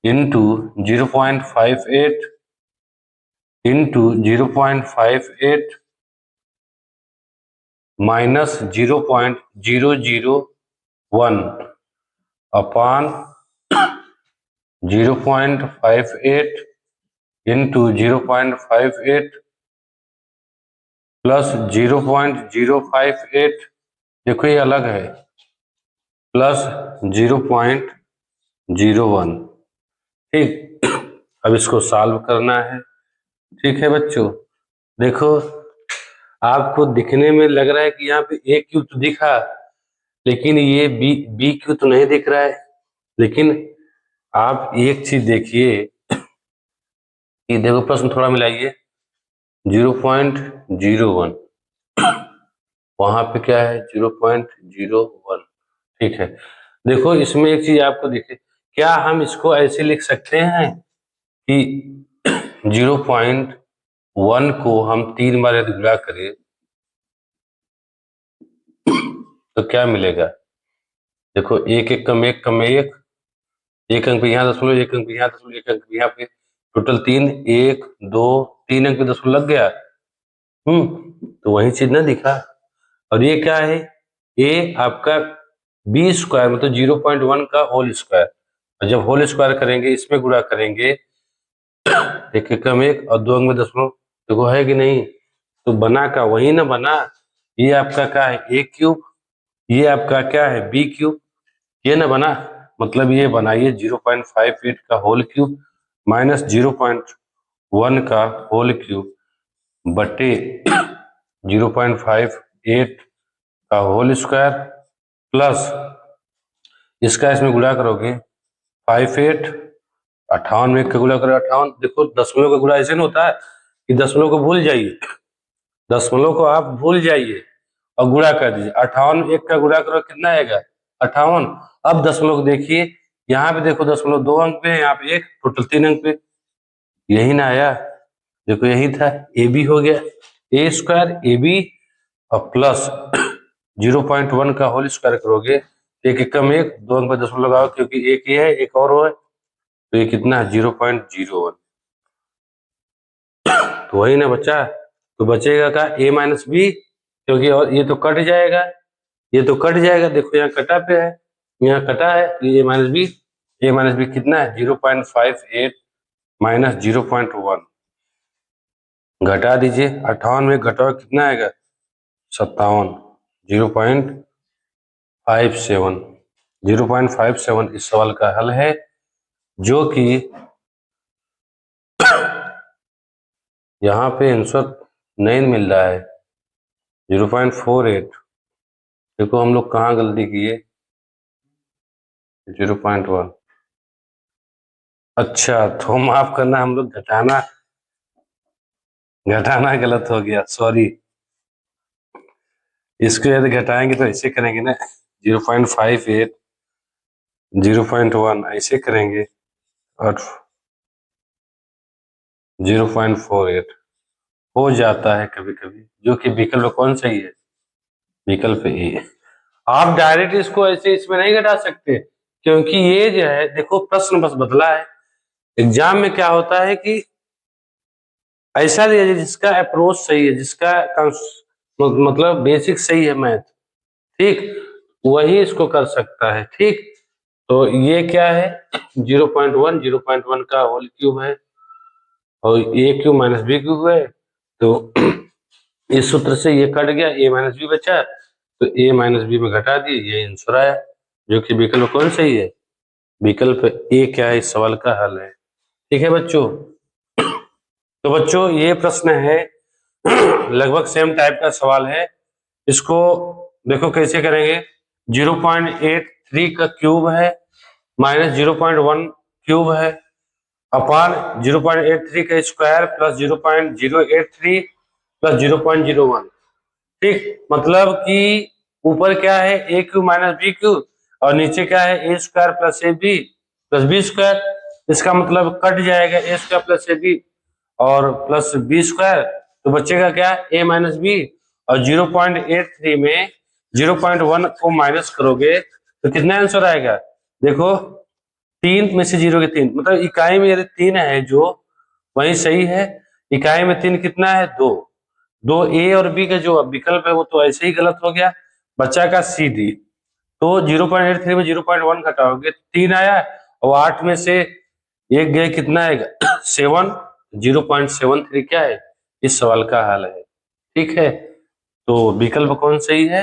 इंटू 0.58 माइनस 0.001 अपान 0.58 इंटू 0.58 प्लस 0.058, देखो ये अलग है, प्लस 0.01, ठीक। अब इसको सॉल्व करना है, ठीक है बच्चों। देखो आपको दिखने में लग रहा है कि यहाँ पे ए क्यू तो दिखा, लेकिन ये बी क्यू तो नहीं दिख रहा है, लेकिन आप एक चीज देखिए कि देखो प्रश्न थोड़ा मिलाइए, 0.01, वहां पे क्या है 0.01, ठीक है। देखो इसमें एक चीज आपको दिखे, क्या हम इसको ऐसे लिख सकते हैं कि 0.1 को हम 3 बार यदि गुणा करें तो क्या मिलेगा, देखो एक एक कम एक कम एक अंक पे यहाँ दशमलव, एक अंक पे यहाँ दशमलव, एक अंक पे यहाँ पे, टोटल 3, 1 2 3 अंक पे दशमलव लग गया, तो वही चीज ना दिखा। और ये क्या है, ए आपका बी स्क्वायर मतलब 0.1 का होल स्क्वायर, और जब होल स्क्वायर करेंगे इसमें गुणा करेंगे, एक एक कम एक और 2 अंक में दशमलव, देखो है कि नहीं, तो बना का वही ना बना, ये आपका क्या है ए क्यूब, ये आपका क्या है बी क्यूब, ये ना बना, मतलब ये बनाइए 0.58 का होल क्यूब माइनस 0.1 का होल क्यूब बटे 0.58 का होल स्क्वायर प्लस इसका इसमें गुणा करोगे 58, 58 में का गुणा करो 58। देखो दशमलव का गुणा ऐसे नहीं होता है कि दशमलव को भूल जाइए, दशमलव को आप भूल जाइए और गुणा कर दीजिए। 58 एक का गुणा करो कितना आएगा 58। अब दशमलव को देखिए, यहाँ पे देखो दशमलव 2 अंक पे है, यहाँ पे एक, टोटल 3 अंक पे, यही ना आया, देखो यही था, ए बी हो गया, ए स्क्वायर ए बी और प्लस 0.1 का होल स्क्वायर करोगे, एक एक कम एक, 2 अंक पे दशमलव लगाओ क्योंकि एक ये है एक और है, तो ये कितना है 0.01, तो वही ना बच्चा। तो बचेगा का ए माइनस बी, क्योंकि और ये तो कट जाएगा, ये तो कट जाएगा, देखो यहाँ कटा पे है, यहाँ कटा है, तो ए माइनस बी, ए माइनस बी कितना है 0.58 माइनस 0.1, घटा दीजिए, 58 में घटाओ कितना आएगा 57, 0.57, 0.57 इस सवाल का हल है, जो कि यहाँ पे आंसर नहीं मिल रहा है 0.48। देखो हम लोग कहाँ गलती किए, 0.1, अच्छा तो माफ करना, हम लोग घटाना गलत हो गया, सॉरी। इसको यदि घटाएंगे तो ऐसे करेंगे ना, 0.58, 0.1 ऐसे करेंगे और 0.48 हो जाता है कभी कभी, जो कि विकल्प कौन सही है, विकल्प ए। आप डायरेक्ट इसको ऐसे इसमें नहीं घटा सकते, क्योंकि ये जो है देखो प्रश्न बस बदला है। एग्जाम में क्या होता है कि ऐसा दिया जाए जिसका अप्रोच सही है, जिसका मतलब बेसिक सही है मैथ, ठीक, वही इसको कर सकता है, ठीक। तो ये क्या है 0.1, 0.1 का होल क्यूब है और ए क्यूब माइनस बी क्यूब है, तो इस सूत्र से ये कट गया, ए माइनस बी बचा, तो ए माइनस बी में घटा दिए, ये आंसर आया, जो कि विकल्प कौन सही है, विकल्प ए क्या है इस सवाल का हल है, ठीक है बच्चों। तो बच्चों ये प्रश्न है लगभग सेम टाइप का सवाल है, इसको देखो कैसे करेंगे, 0.83 का क्यूब है माइनस 0.1 क्यूब है अपान 0.83 का स्क्वायर प्लस 0.083 प्लस 0.01, ठीक, मतलब कि ऊपर क्या है A cube minus B cube और नीचे क्या है A square plus A B plus B square, इसका मतलब कट जाएगा A square plus A B और प्लस बी स्क्वायर, तो बचेगा क्या ए माइनस बी, और 0.83 में 0.1 को माइनस करोगे तो कितना आंसर आएगा, देखो 3 में से 0 के 3, मतलब इकाई में यदि 3 है जो वही सही है, इकाई में 3 कितना है 2, दो ए और बी का जो विकल्प है वो तो ऐसे ही गलत हो गया, बच्चा का सी डी। तो 0.83 में 0.1 घटाओगे 3 आया और 8 में से एक गए कितना आएगा 7, 0.73 क्या है इस सवाल का हल है, ठीक है। तो विकल्प कौन सही है,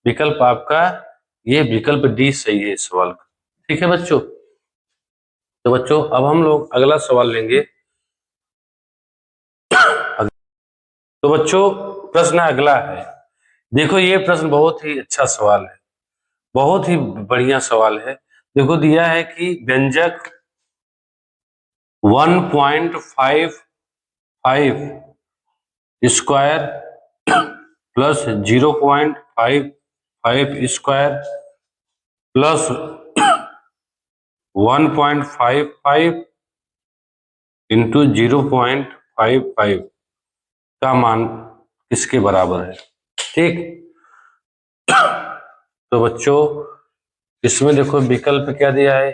विकल्प आपका ये विकल्प डी सही है इस सवाल का, ठीक है बच्चों। तो बच्चों अब हम लोग अगला सवाल लेंगे। तो बच्चों प्रश्न अगला है, देखो ये प्रश्न बहुत ही अच्छा सवाल है, बहुत ही बढ़िया सवाल है। देखो दिया है कि व्यंजक 1.55 square plus 0.55 square plus 1.55 into 0.55 का मान किसके बराबर है, ठीक। तो बच्चों इसमें देखो विकल्प क्या दिया है,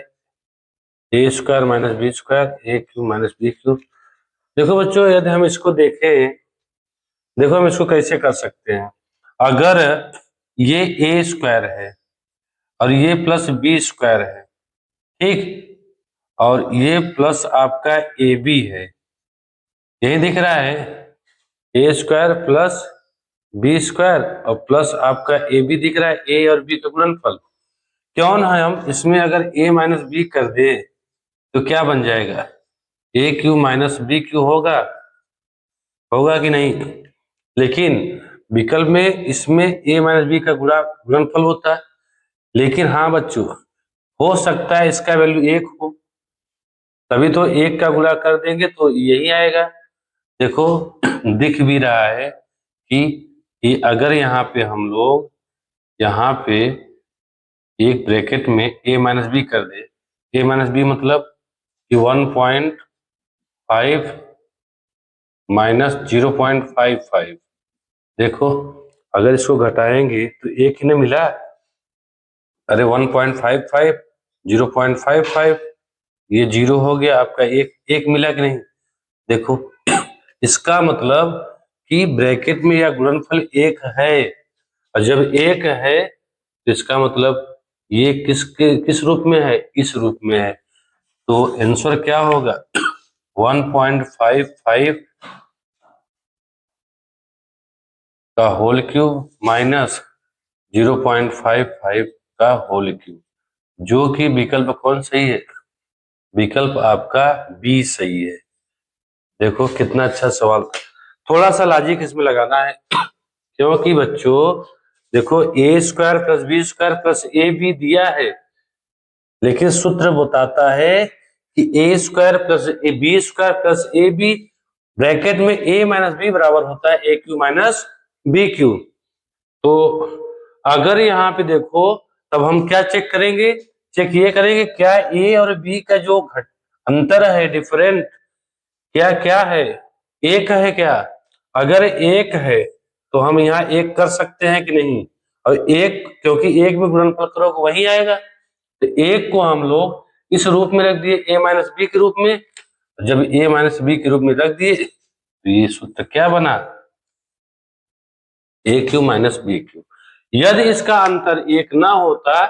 A square minus B square, A cube minus B cube. देखो बच्चों यदि हम इसको देखें, देखो हम इसको कैसे कर सकते हैं, अगर ये ए स्क्वायर है और ये प्लस बी स्क्वायर है, ठीक, और ये प्लस आपका ए बी है, यही दिख रहा है, A square plus B square और प्लस आपका ए बी दिख रहा है, ए और बी का गुणनफल, क्यों ना हम इसमें अगर a माइनस बी कर दे तो क्या बन जाएगा, ए क्यू माइनस बी क्यू होगा, होगा कि नहीं। लेकिन विकल्प में इसमें a माइनस बी का गुणनफल होता है। लेकिन हाँ बच्चों, हो सकता है इसका वैल्यू 1 हो, तभी तो 1 का गुणा कर देंगे तो यही आएगा। देखो दिख भी रहा है कि अगर यहाँ पे हम लोग यहाँ पे एक ब्रैकेट में a माइनस बी कर दे, a माइनस बी मतलब कि 1.5 माइनस 0.55। देखो अगर इसको घटाएंगे तो एक ही ने मिला, अरे 1.55 0.55, ये 0 हो गया आपका, एक मिला कि नहीं। देखो इसका मतलब कि ब्रैकेट में या गुणनफल 1 है, और जब 1 है तो इसका मतलब ये किस रूप में है, इस रूप में है। तो आंसर क्या होगा 1.55 का होल क्यूब माइनस 0.55 का होल क्यूब, जो कि विकल्प कौन सही है, विकल्प आपका बी सही है। देखो कितना अच्छा सवाल था, थोड़ा सा लॉजिक इसमें लगाना है, क्योंकि बच्चों देखो A square plus B square plus A B दिया है, लेकिन सूत्र बताता है कि A square plus A B square plus A B bracket में ए माइनस बी बराबर होता है A cube minus B cube. तो अगर यहाँ पे देखो तब हम क्या चेक करेंगे, चेक ये करेंगे क्या ए और बी का जो अंतर है, डिफरेंट क्या क्या है, एक है क्या। अगर एक है तो हम यहाँ एक कर सकते हैं कि नहीं, और एक क्योंकि एक में गुणनफल करोगे वही आएगा, तो एक को हम लोग इस रूप में रख दिए ए माइनस बी के रूप में। जब ए माइनस बी के रूप में रख दिए तो ये सूत्र क्या बना, ए क्यू माइनस बी क्यू। यदि इसका अंतर एक ना होता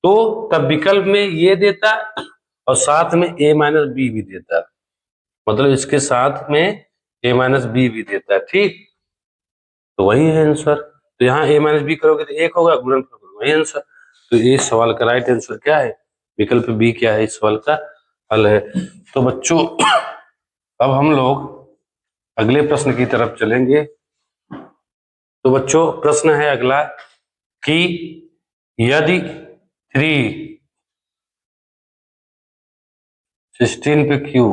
तो तब विकल्प में ये देता और साथ में ए माइनस बी भी देता, मतलब इसके साथ में ए माइनस बी भी देता है, ठीक। तो वही है आंसर, तो यहाँ ए माइनस बी करोगे तो एक होगा, गुणनफल करोगे वही आंसर। तो ये सवाल का राइट आंसर क्या है, विकल्प बी क्या है, इस सवाल का हल है। तो बच्चों अब हम लोग अगले प्रश्न की तरफ चलेंगे। तो बच्चों प्रश्न है अगला कि यदि 3 16 पे क्यू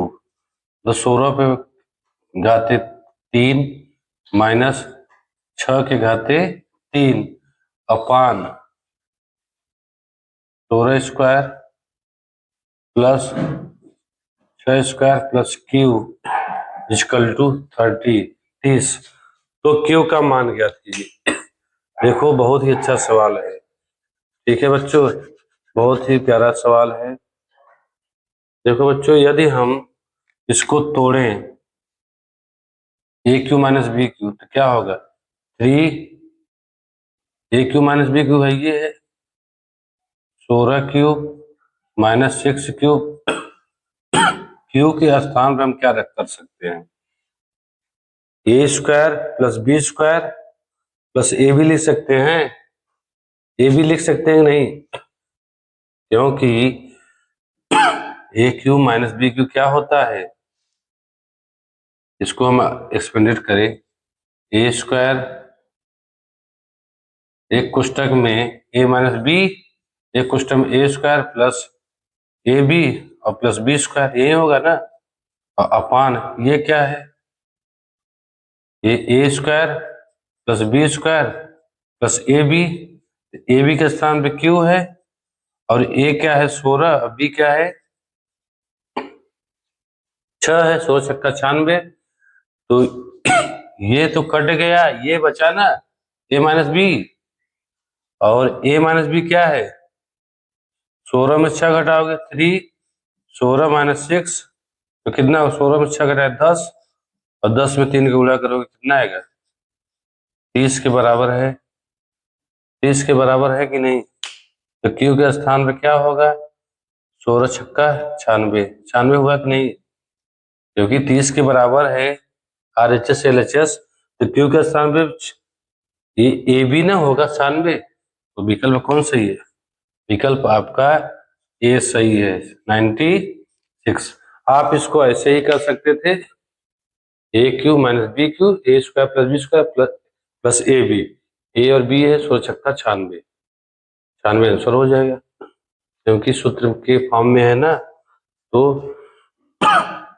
तो 16 पे घाते 3 माइनस 6 के घाते 3 upon 16 square plus 6 square plus Q equal to 30। तो क्यू का मान ज्ञात कीजिए। देखो बहुत ही अच्छा सवाल है, ठीक है बच्चों, बहुत ही प्यारा सवाल है। देखो बच्चों यदि हम इसको तोड़ें ए क्यू माइनस बी क्यू तो क्या होगा, 3 ए क्यू माइनस बी क्यू है, ये है 16 क्यूब माइनस 6 क्यूब। क्यू के स्थान पर हम क्या रख कर सकते हैं, A square plus B square plus A भी लिख सकते हैं, ए भी लिख सकते हैं नहीं, क्योंकि ए क्यू माइनस बी क्यू क्या होता है, इसको हम एक्सपेंडेड करें ए स्क्वायर एक कोष्टक में ए माइनस बी, एक कोष्टक में A square plus A B और प्लस बी स्क्वायर, यही होगा ना। और अपान ये क्या है, A square plus B square plus A B के स्थान पे क्यू है, और ए क्या है 16, बी क्या है 6 है, 16 छक्का 96। तो ये तो कट गया, ये बचा ना ए माइनस बी, और ए माइनस बी क्या है 16 में 6 घटाओगे 3, 16 माइनस 6 तो कितना, 16 में 6 घटाए 10, और 10 में 3 का गुणा करोगे कितना आएगा, 30 के बराबर है, 30 के बराबर है कि नहीं। तो क्यू के स्थान पर क्या होगा 16 छक्का 96, 96 हुआ कि नहीं, क्योंकि 30 के बराबर है R H S L H S, तो क्यू के स्थान पे ए बी ना होगा 96, तो विकल्प कौन सही है, विकल्प आपका ए सही है, 96। आप इसको ऐसे ही कर सकते थे, A cube minus B cube, A square plus B square plus A B. A और बी है 16×96, 96 आंसर हो जाएगा, क्योंकि सूत्र के फॉर्म में है ना। तो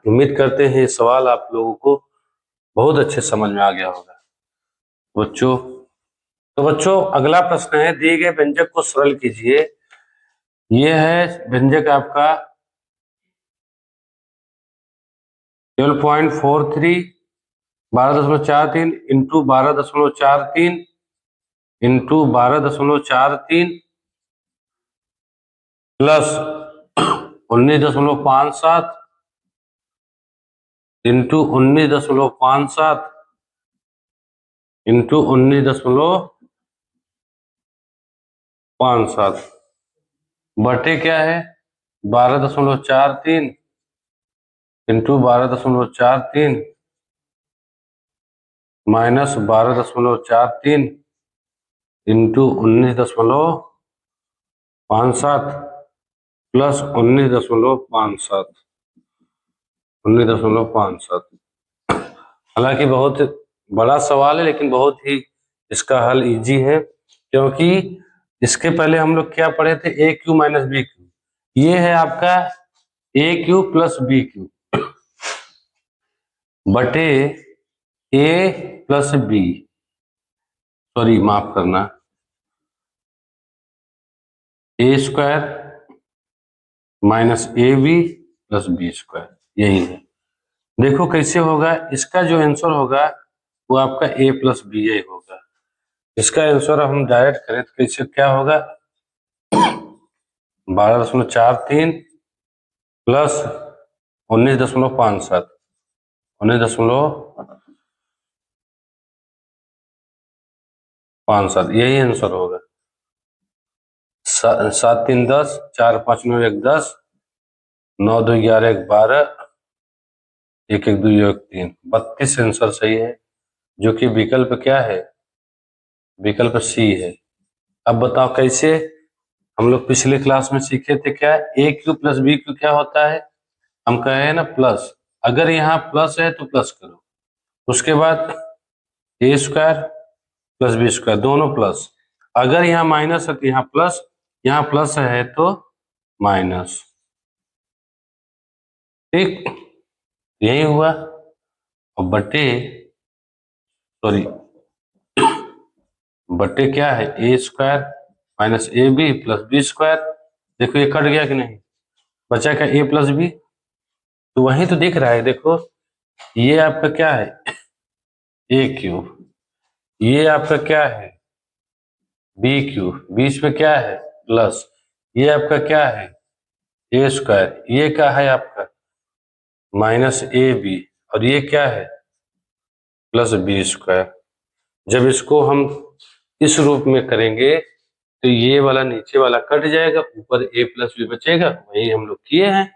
उम्मीद करते हैं ये सवाल आप लोगों को बहुत अच्छे समझ में आ गया होगा बच्चों। तो बच्चों अगला प्रश्न है, दिए गए व्यंजक को सरल कीजिए। ये है व्यंजक आपका 12.43 12.43 into 12.43 into 12.43 plus 19.57 into 19.57 into 19.57 बटे क्या है 12.43 इंटू 12.43 माइनस 12.43 इंटू 19.57 प्लस 19.57। हालांकि बहुत बड़ा सवाल है, लेकिन बहुत ही इसका हल इजी है, क्योंकि इसके पहले हम लोग क्या पढ़े थे, A cube minus B cube. ये है आपका A cube plus B cube बटे ए प्लस बी, सॉरी माफ करना, A square minus A B plus B square, यही है। देखो कैसे होगा, इसका जो आंसर होगा वो आपका ए प्लस बी ए होगा। इसका आंसर हम डायरेक्ट करें तो कैसे क्या होगा, 12.43 प्लस 19.57, 19.57, यही आंसर होगा। 7 3 10, 4 5 9 1 10, 9 2 11 1 12, 1 1 2 1 3, 32 आंसर सही है, जो कि विकल्प क्या है, विकल्प सी है। अब बताओ कैसे, हम लोग पिछले क्लास में सीखे थे क्या, ए क्यू प्लस बी क्यू क्या होता है, हम कहे हैं ना प्लस, अगर यहाँ प्लस है तो प्लस करो, उसके बाद ए स्क्वायर प्लस बी स्क्वायर दोनों प्लस, अगर यहाँ माइनस है तो यहाँ प्लस, यहाँ प्लस है तो माइनस, ठीक, यही हुआ। और बटे, सॉरी बटे क्या है, A square minus A B plus B square. देखो ये कट गया कि नहीं, बचा क्या ए प्लस बी, तो वही तो दिख रहा है। देखो ये आपका क्या है ए क्यू, ये आपका क्या है बी क्यू, बीच में क्या है प्लस, ये आपका क्या है ए स्क्वायर, ये क्या है आपका माइनस ए बी, और ये क्या है प्लस बी स्क्वायर। जब इसको हम इस रूप में करेंगे तो ये वाला नीचे वाला कट जाएगा, ऊपर ए प्लस बी बचेगा, वही हम लोग किए हैं।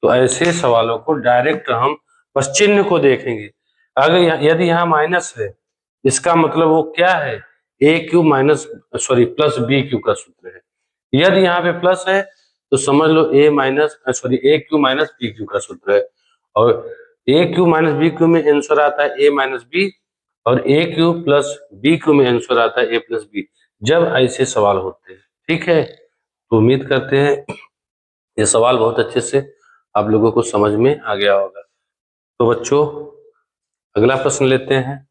तो ऐसे सवालों को डायरेक्ट हम बस चिन्ह को देखेंगे, अगर यदि यहाँ माइनस है, इसका मतलब वो क्या है A cube minus, sorry plus B cube का सूत्र है। यदि यहाँ पे प्लस है तो समझ लो ए माइनस, सॉरी ए क्यू माइनस बी क्यू का सूत्र है, और ए क्यू माइनस बी क्यू में आंसर आता है ए माइनस बी, और ए क्यू प्लस बी क्यू में आंसर आता है ए प्लस बी, जब ऐसे सवाल होते हैं। ठीक है, तो उम्मीद करते हैं ये सवाल बहुत अच्छे से आप लोगों को समझ में आ गया होगा। तो बच्चों अगला प्रश्न लेते हैं,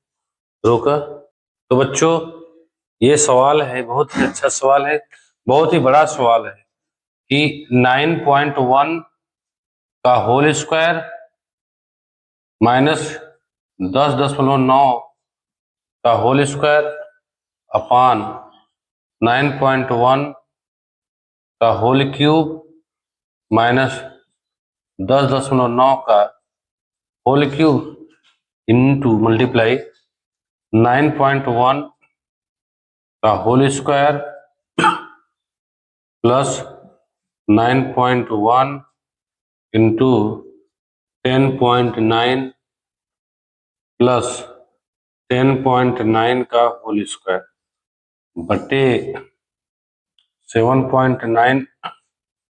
रोका। तो बच्चों ये सवाल है, बहुत ही अच्छा सवाल है, बहुत ही बड़ा सवाल है कि 9.1 का होल स्क्वायर माइनस 10.9 का होल स्क्वायर अपान 9.1 का होल क्यूब माइनस 10.9 का होल क्यूब इंटू मल्टीप्लाई 9.1 का whole square plus 9.1 into 10.9 plus 10.9 का होल स्क्वायर बटे 7.9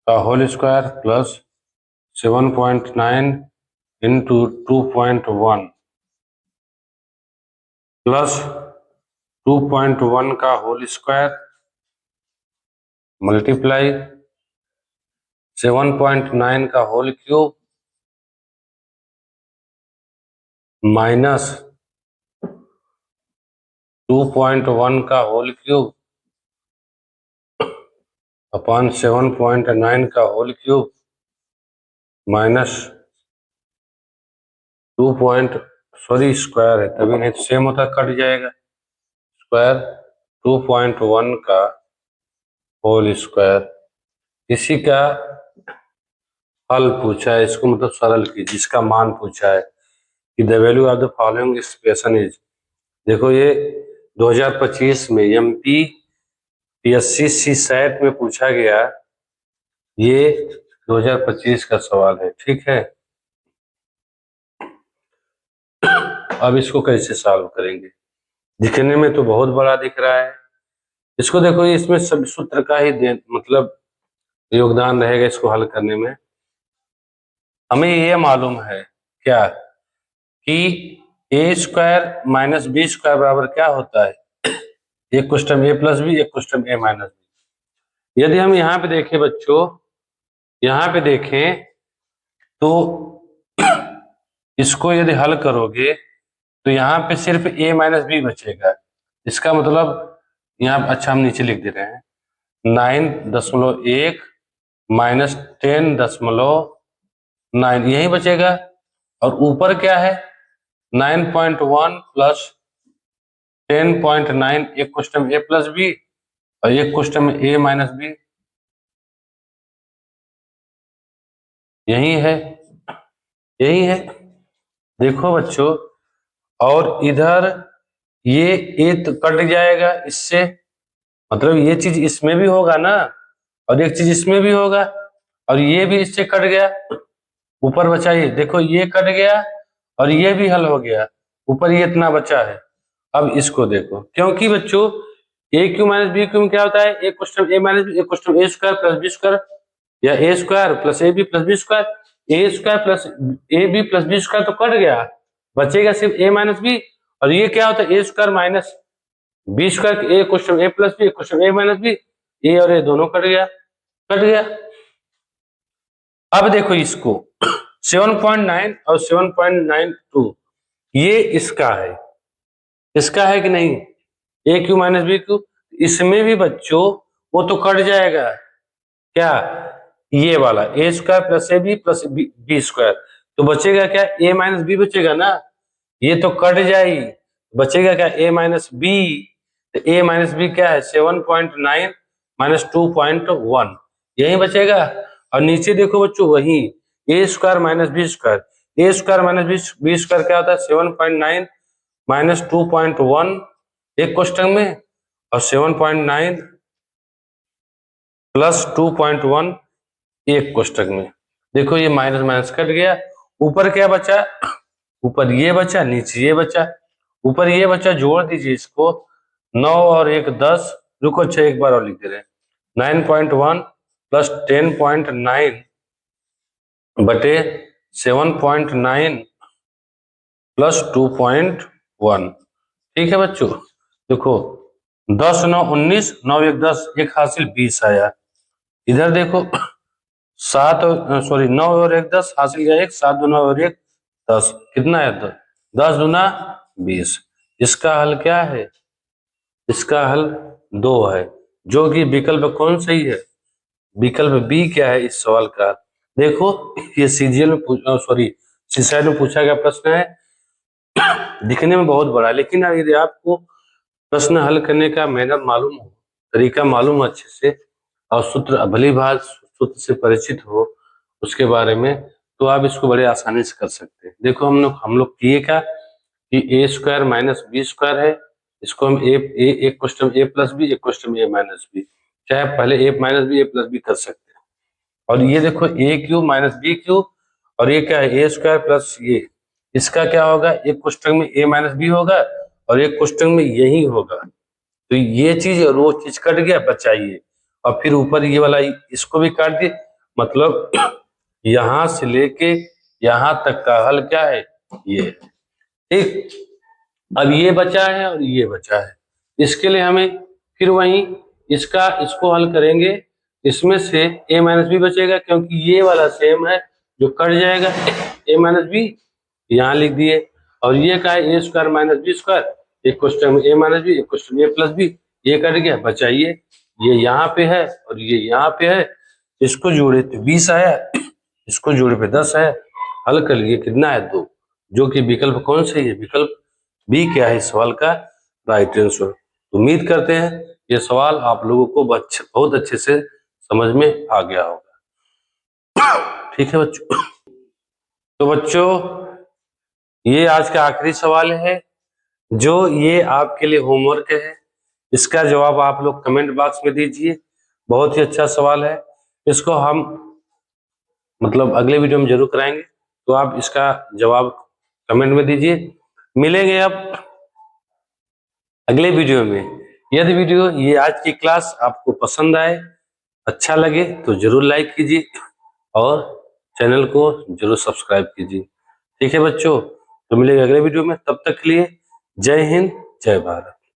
का whole square plus 7.9 into 2.1 plus 2.1 का होल स्क्वायर मल्टीप्लाई 7.9 का होल क्यूब माइनस 2.1 का होल क्यूब अपॉन 7.9 का होल क्यूब माइनस स्क्वायर है, तभी नहीं तो सेम होता कट जाएगा, स्क्वायर 2.1 का होल स्क्वायर। इसी का हल पूछा है, इसको मतलब सरल कीजिए, इसका मान पूछा है कि the value of the following expression is. देखो ये 2025 में एमपी पीएससी सी सैट में पूछा गया, ये 2025 का सवाल है, ठीक है। अब इसको कैसे सॉल्व करेंगे, दिखने में तो बहुत बड़ा दिख रहा है, इसको देखो इसमें सब सूत्र का ही मतलब योगदान रहेगा इसको हल करने में। हमें ये मालूम है क्या कि A square minus B square बराबर क्या होता है, एक क्वेश्चन ए प्लस बी, एक क्वेश्चन ए माइनस बी। यदि हम यहाँ पे देखें बच्चों, यहाँ पे देखें तो इसको यदि हल करोगे तो यहाँ पे सिर्फ a माइनस बी बचेगा, इसका मतलब यहाँ, अच्छा हम नीचे लिख दे रहे हैं 9.1 माइनस 10.9 यही बचेगा, और ऊपर क्या है 9.1 प्लस 10.9, एक क्वेश्चन ए प्लस बी और एक क्वेश्चन में ए माइनस बी, यही है, यही है। देखो बच्चों, और इधर ये ए तो कट जाएगा इससे, मतलब ये चीज इसमें भी होगा ना, और एक चीज इसमें भी होगा, और ये भी इससे कट गया, ऊपर बचा ये, देखो ये कट गया और ये भी हल हो गया, ऊपर ये इतना बचा है। अब इसको देखो, क्योंकि बच्चों A cube minus B cube में क्या होता है, एक क्वेश्चन ए माइनस बी, एक question A square plus B square, या A square plus A B plus B square, A square plus A B plus B square तो कट गया, बचेगा सिर्फ ए माइनस बी, और ये क्या होता है A square minus B square, A question A plus B, question A minus B, A और ए दोनों कट गया, कट गया। अब देखो इसको 7.9 और 7.92 ये इसका है कि नहीं, ए क्यू माइनस बी क्यू, इसमें भी बच्चों वो तो कट जाएगा, क्या ये वाला A square plus A B plus B square, तो बचेगा क्या ए माइनस बी बचेगा ना, ये तो कट जाएगी, बचेगा क्या ए माइनस बी, तो ए माइनस बी क्या है 7.9 माइनस 2.1 यही बचेगा। और नीचे देखो बच्चों वही ए square minus B square, A square minus B square क्या होता है 7.9 माइनस 2.1 एक क्वेश्चन में, और 7.9 प्लस 2.1 एक क्वेश्चन में। देखो ये माइनस माइनस कट गया, ऊपर क्या बचा, ऊपर ये बचा, नीचे ये बचा, ऊपर ये बचा, जोड़ दीजिए इसको, 9 और 1 10, रुको अच्छा एक बार और लिख दे रहे हैं 9.1 प्लस 10.9 बटे 7.9 प्लस 2.1, ठीक है बच्चों। देखो 10 9 19, 9 1 10, एक हासिल 20 आया, इधर देखो 9 और 1 10 हासिल गया 1, 7 2 9 और 1 10, कितना है 10 दूना 20, इसका हल क्या है, इसका हल 2 है, जो कि विकल्प कौन सही है, विकल्प बी क्या है इस सवाल का। देखो ये सीजीएल में सीसाइड में पूछा गया प्रश्न है, दिखने में बहुत बड़ा है, लेकिन यदि आपको प्रश्न हल करने का मेहनत मालूम हो, तरीका मालूम हो अच्छे से, और सूत्र भली भांति सूत्र से परिचित हो उसके बारे में, तो आप इसको बड़े आसानी से कर सकते हैं। देखो हम लोग किए क्या कि A square minus B square है, इसको हम एक क्वेश्चन ए प्लस बी, एक क्वेश्चन ए माइनस बी, चाहे पहले ए माइनस बी ए प्लस बी कर सकते हैं। और ये देखो ए क्यू माइनस बी क्यू, और ये क्या है ए स्क्वायर प्लस ये, इसका क्या होगा, एक क्वेश्चन में ए माइनस बी होगा और एक क्वेश्चन में यही होगा, तो ये चीज और वो चीज कट गया, बचा ये, और फिर ऊपर ये वाला इसको भी काट दिए, मतलब यहां से लेके यहां तक का हल क्या है, ये है। ठीक, अब ये बचा है और ये बचा है, इसके लिए हमें फिर वही इसको हल करेंगे। इसमें से a माइनस बी बचेगा, क्योंकि ये वाला सेम है जो कट जाएगा, a माइनस बी यहाँ लिख दिए, और ये का है A square minus B square, एक क्वेश्चन में ए माइनस बी, एक क्वेश्चन में ए प्लस बी, ये कट गया, बचा ये यहाँ पे है और ये यहाँ पे है, इसको जोड़े तो 20 आया, इसको जोड़े पे 10 है, हल कर लिए कितना है 2, जो कि विकल्प कौन सा है, विकल्प बी क्या है इस सवाल का राइट आंसर। उम्मीद करते हैं ये सवाल आप लोगों को बहुत अच्छे से समझ में आ गया होगा। ठीक है बच्चों, तो बच्चों ये आज का आखिरी सवाल है, जो ये आपके लिए होमवर्क है, इसका जवाब आप लोग कमेंट बॉक्स में दीजिए। बहुत ही अच्छा सवाल है, इसको हम मतलब अगले वीडियो में जरूर कराएंगे, तो आप इसका जवाब कमेंट में दीजिए। मिलेंगे अब अगले वीडियो में। यदि वीडियो ये आज की क्लास आपको पसंद आए, अच्छा लगे, तो जरूर लाइक कीजिए और चैनल को जरूर सब्सक्राइब कीजिए। ठीक है बच्चों, तो मिलेंगे अगले वीडियो में, तब तक के लिए जय हिंद जय भारत।